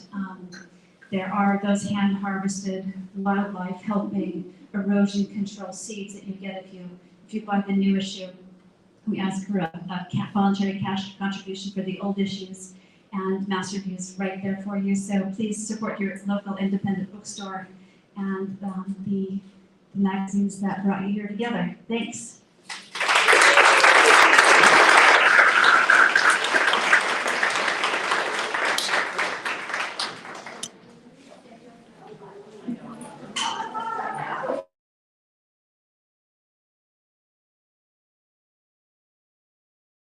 there are those hand harvested wildlife helping erosion control seeds that you get if you buy the new issue. We ask for a voluntary cash contribution for the old issues, and Mass Review is right there for you. So please support your local independent bookstore and the magazines that brought you here together. Thanks.